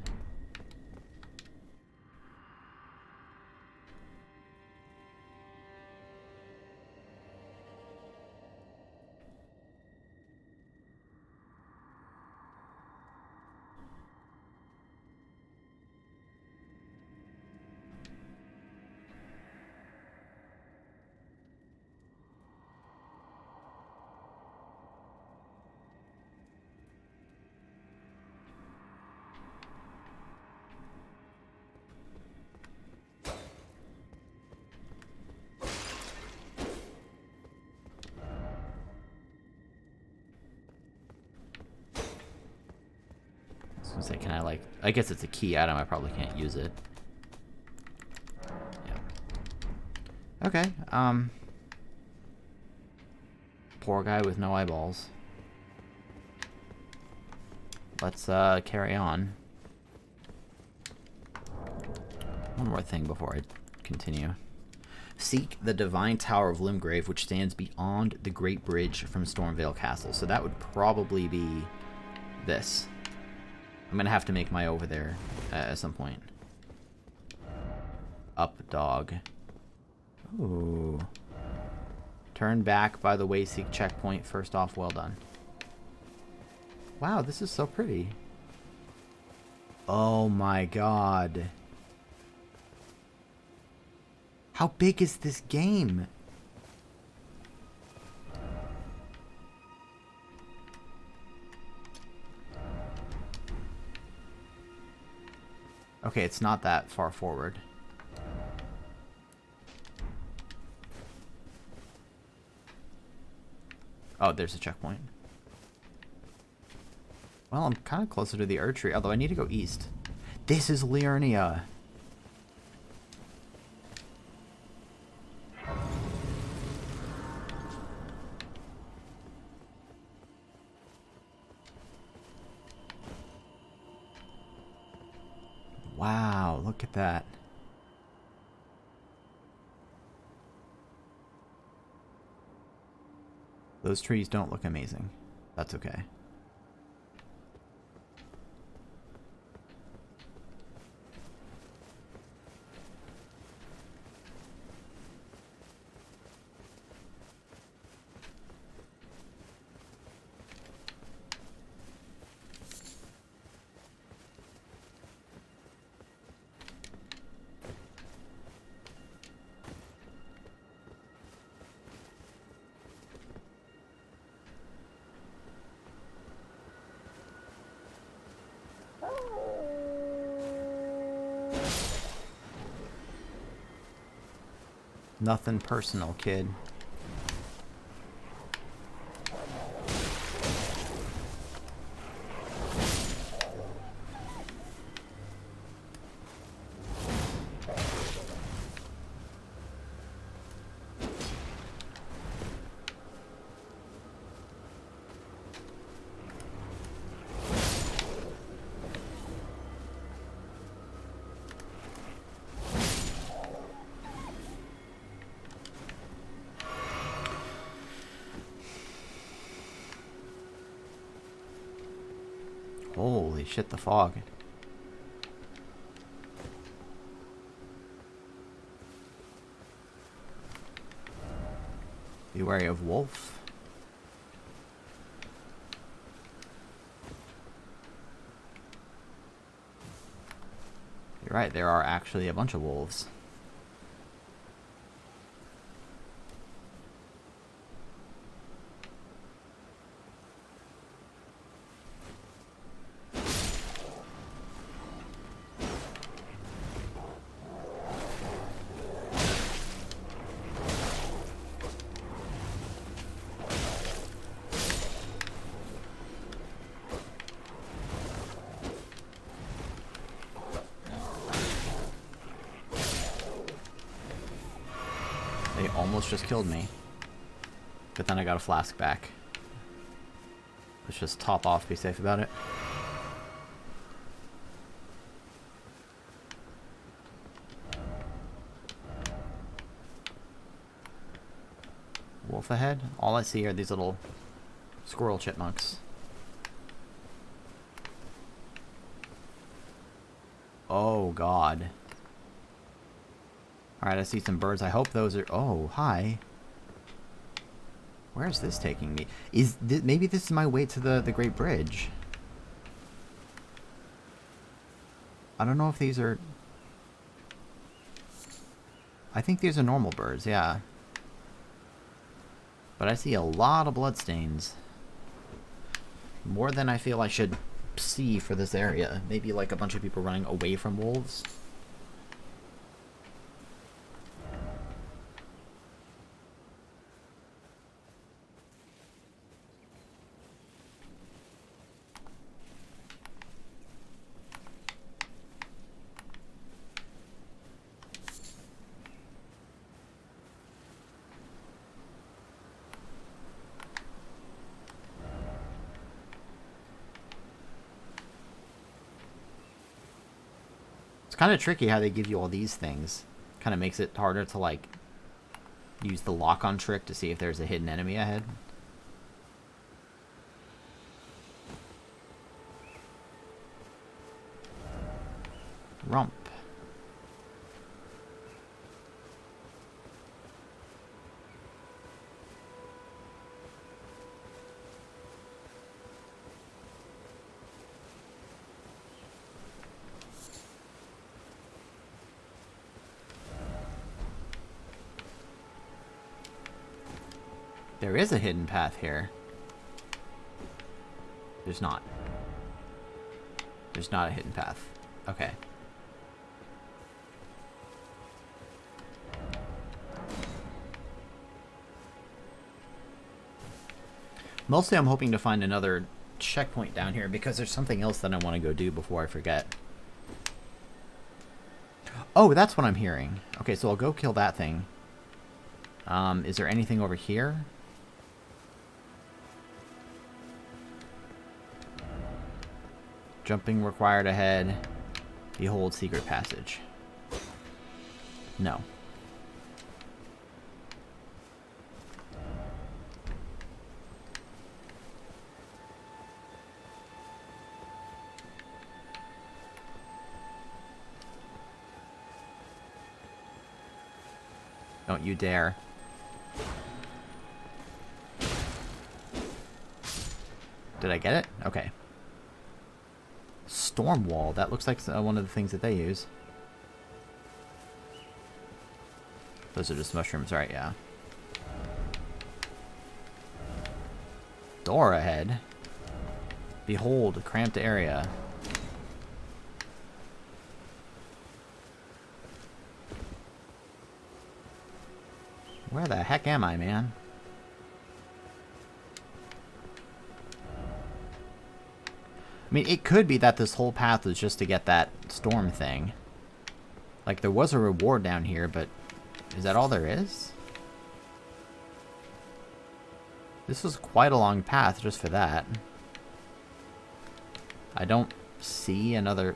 Say, can I like... I guess it's a key item. I probably can't use it. Yeah. Okay. Poor guy with no eyeballs. Let's carry on. One more thing before I continue. Seek the Divine Tower of Limgrave, which stands beyond the Great Bridge from Stormvale Castle. So that would probably be this. I'm gonna have to make my over there at some point. Up, dog. Ooh. Turn back by the way, seek checkpoint. First off, well done. Wow, this is so pretty. Oh my god. How big is this game? Okay, it's not that far forward. Oh, there's a checkpoint. Well, I'm kind of closer to the Erdtree, although I need to go east. This is Liurnia. Wow, look at that. Those trees don't look amazing. That's okay. Nothing personal, kid. Holy shit, the fog. Be wary of wolf. Right, there are actually a bunch of wolves. They almost just killed me. But then I got a flask back. Let's just top off, be safe about it. Wolf ahead? All I see are these little squirrel chipmunks. Oh god. Alright, I see some birds. I hope those are... Oh, hi. Where is this taking me? Maybe this is my way to the Great Bridge. I don't know if these are... I think these are normal birds, yeah. But I see a lot of bloodstains. More than I feel I should see for this area. Maybe like a bunch of people running away from wolves. It's kind of tricky how they give you all these things. Kind of makes it harder to, like, use the lock-on trick to see if there's a hidden enemy ahead. Rump. There is a hidden path here. There's not. There's not a hidden path. Okay. Mostly I'm hoping to find another checkpoint down here because there's something else that I want to go do before I forget. Oh, that's what I'm hearing. Okay, so I'll go kill that thing. Is there anything over here? Jumping required ahead. Behold secret passage. No. Don't you dare. Did I get it? Okay. Storm wall. That looks like one of the things that they use. Those are just mushrooms, right? Yeah. Door ahead. Behold, cramped area. Where the heck am I, man? I mean, it could be that this whole path was just to get that storm thing. Like, there was a reward down here, but is that all there is? This was quite a long path just for that. I don't see another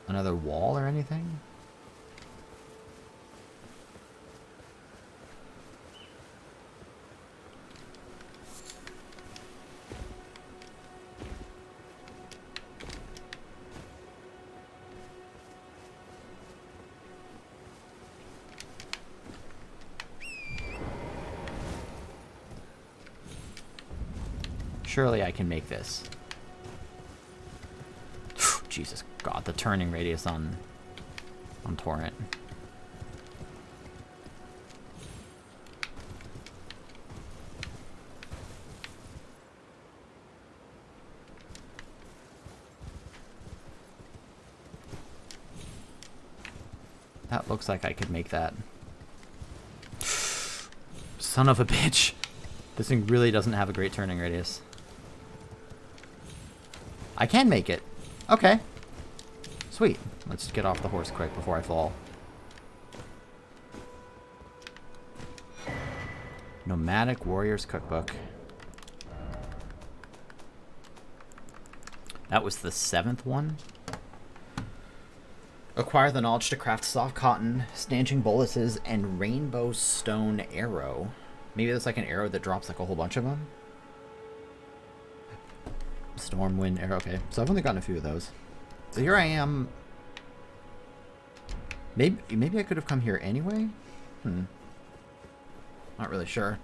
wall or anything. Surely I can make this. Jesus God, the turning radius on on Torrent. That looks like I could make that. Son of a bitch. This thing really doesn't have a great turning radius. I can make it. Okay. Sweet. Let's get off the horse quick before I fall. Nomadic Warriors Cookbook. That was the 7th one. Acquire the knowledge to craft soft cotton, stanching boluses, and rainbow stone arrow. Maybe that's like an arrow that drops like a whole bunch of them. Stormwind arrow. Okay, so I've only gotten a few of those. So here I am. Maybe I could have come here anyway? Not really sure.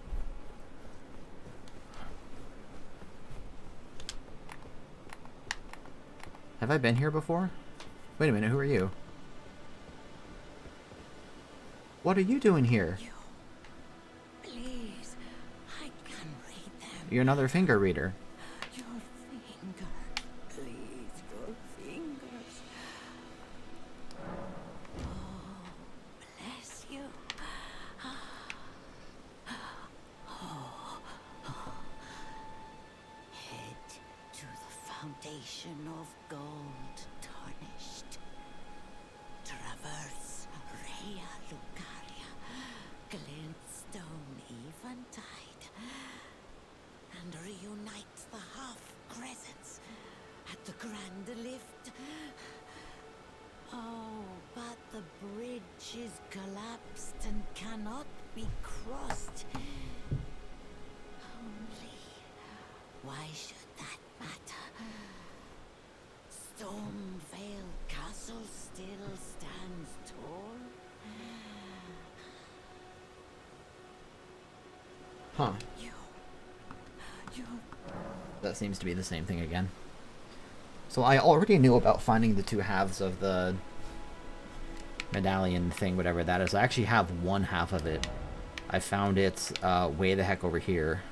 Have I been here before? Wait a minute, who are you? What are you doing here? Please, I can read them. You're another finger reader. Your finger, please, your fingers. Oh, bless you. Head to the foundation of gold tarnished. Traverse Rhea Lucaria, glintstone eventide, and reunite the half-crescents at the grand lift. Oh, but the bridge is collapsed and cannot be crossed. Only, why should that matter? Stormvale Castle still stands tall. Huh. You. That seems to be the same thing again. So I already knew about finding the 2 halves of the medallion thing, whatever that is. I actually have 1 half of it. I found it way the heck over here.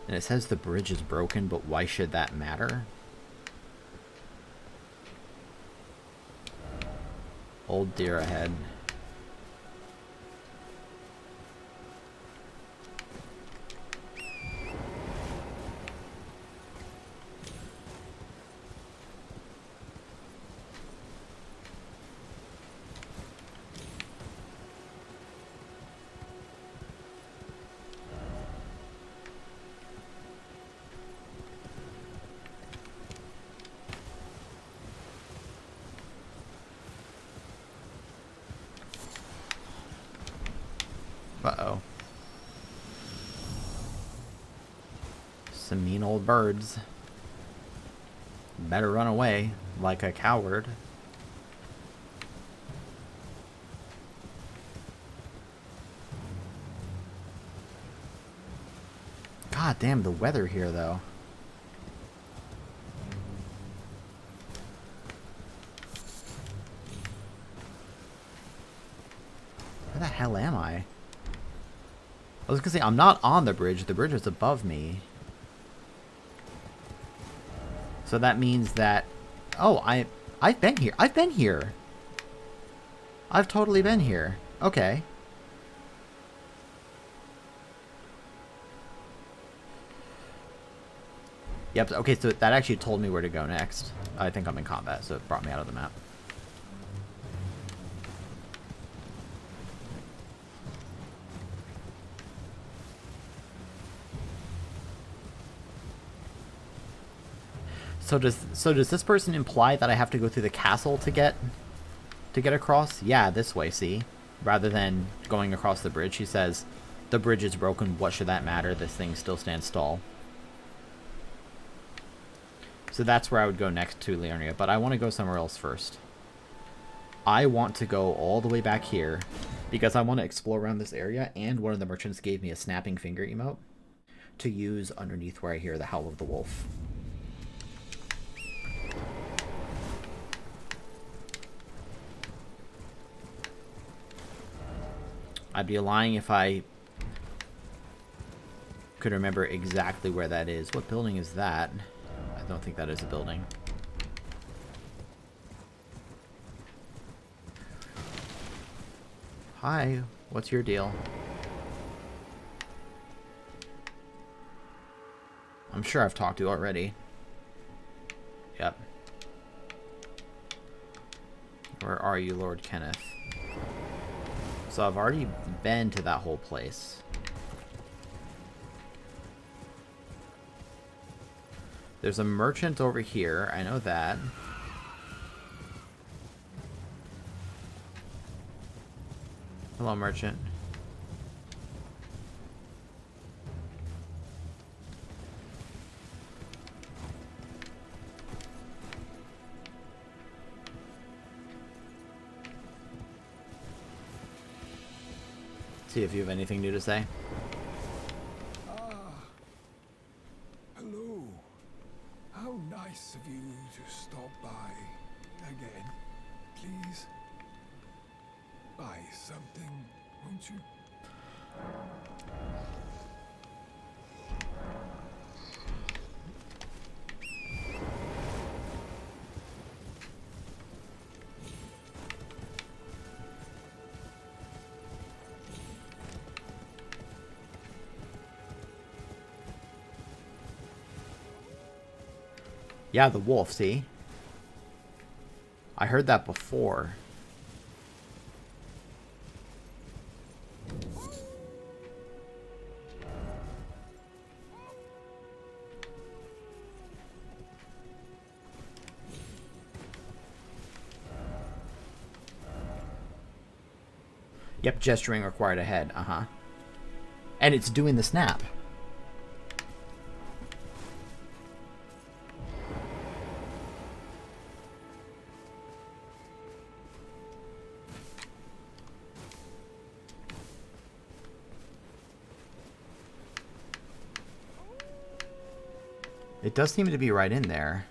And it says the bridge is broken, but why should that matter? Old deer ahead. Uh-oh. Some mean old birds. Better run away like a coward. God damn the weather here, though. Where the hell am I? I was gonna say, I'm not on the bridge is above me. So that means that... Oh, I've been here. I've been here. I've totally been here. Okay. Yep, okay, so that actually told me where to go next. I think I'm in combat, so it brought me out of the map. So does this person imply that I have to go through the castle to get across? Yeah, this way, see? Rather than going across the bridge, he says, the bridge is broken, what should that matter? This thing still stands tall. So that's where I would go next to Leonia, but I want to go somewhere else first. I want to go all the way back here because I want to explore around this area, and one of the merchants gave me a snapping finger emote to use underneath where I hear the howl of the wolf. I'd be lying if I could remember exactly where that is. What building is that? I don't think that is a building. Hi, what's your deal? I'm sure I've talked to you already. Yep. Where are you, Lord Kenneth? So I've already been to that whole place. There's a merchant over here, I know that. Hello, merchant. See if you have anything new to say. Hello. How nice of you to stop by again. Please buy something, won't you? Yeah, the wolf, see? I heard that before. Yep, gesturing required ahead. Uh-huh. And it's doing the snap. It does seem to be right in there.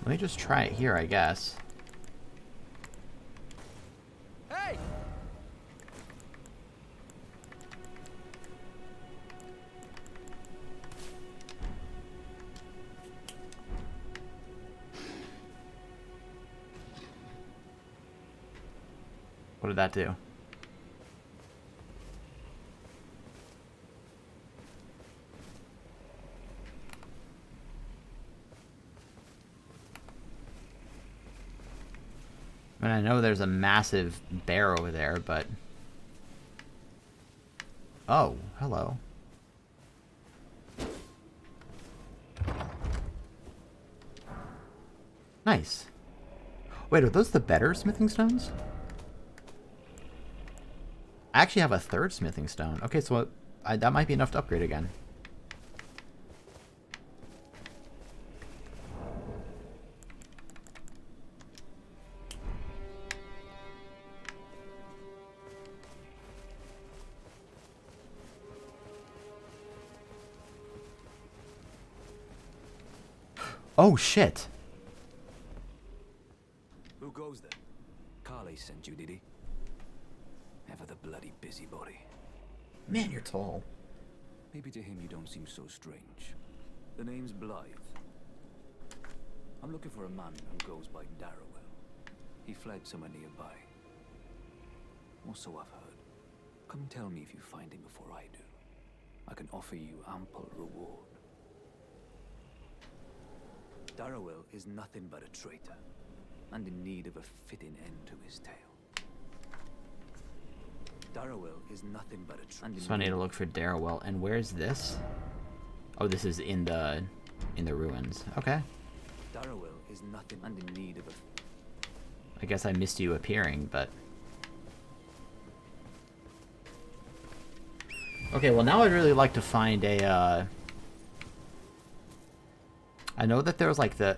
Let me just try it here, I guess. Hey! What did that do? I mean, I know there's a massive bear over there, but... Oh, hello. Nice. Wait, are those the better smithing stones? I actually have a third smithing stone. Okay, so that might be enough to upgrade again. Oh, shit. Who goes there? Carly sent you, did he? Ever the bloody busybody. Man, you're tall. Maybe to him you don't seem so strange. The name's Blythe. I'm looking for a man who goes by Darrowell. He fled somewhere nearby. Or so I've heard. Come tell me if you find him before I do. I can offer you ample reward. Darrowell is nothing but a traitor, and in need of a fitting end to his tale. Darrowell is nothing but a traitor. So I need to look for Darrowell. And where's this? Oh, this is in the ruins. Okay. Darrowell is nothing and in need of a... I guess I missed you appearing, but... Okay, well now I'd really like to find a, I know that there was like the...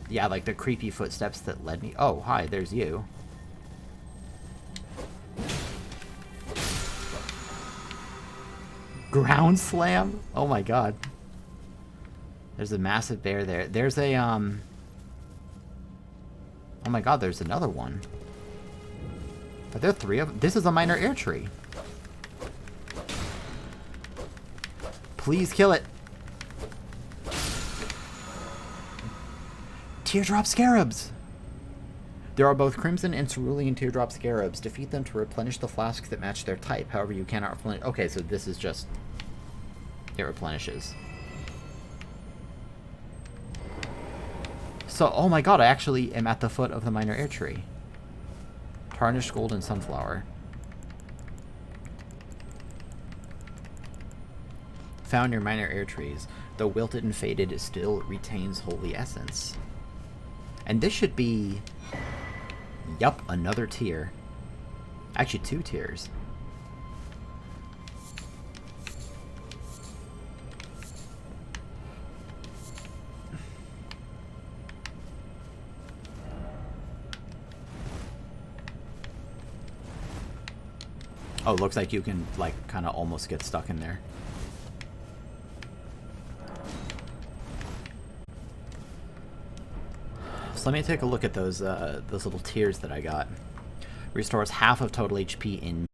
Yeah, like the creepy footsteps that led me... Oh, hi, there's you. Ground slam? Oh my god. There's a massive bear there. There's a, Oh my god, there's another one. Are there 3 of them? This is a minor air tree. Please kill it. Teardrop scarabs! There are both crimson and cerulean teardrop scarabs. Defeat them to replenish the flasks that match their type. However, you cannot replenish... Okay, so this is just... It replenishes. So, oh my god, I actually am at the foot of the minor air tree. Tarnished golden sunflower. Found near minor air trees. Though wilted and faded, it still retains holy essence. And this should be... Yup, another tier. Actually, 2 tiers. Oh, looks like you can, like, kind of almost get stuck in there. So let me take a look at those little tiers that I got. Restores half of total HP in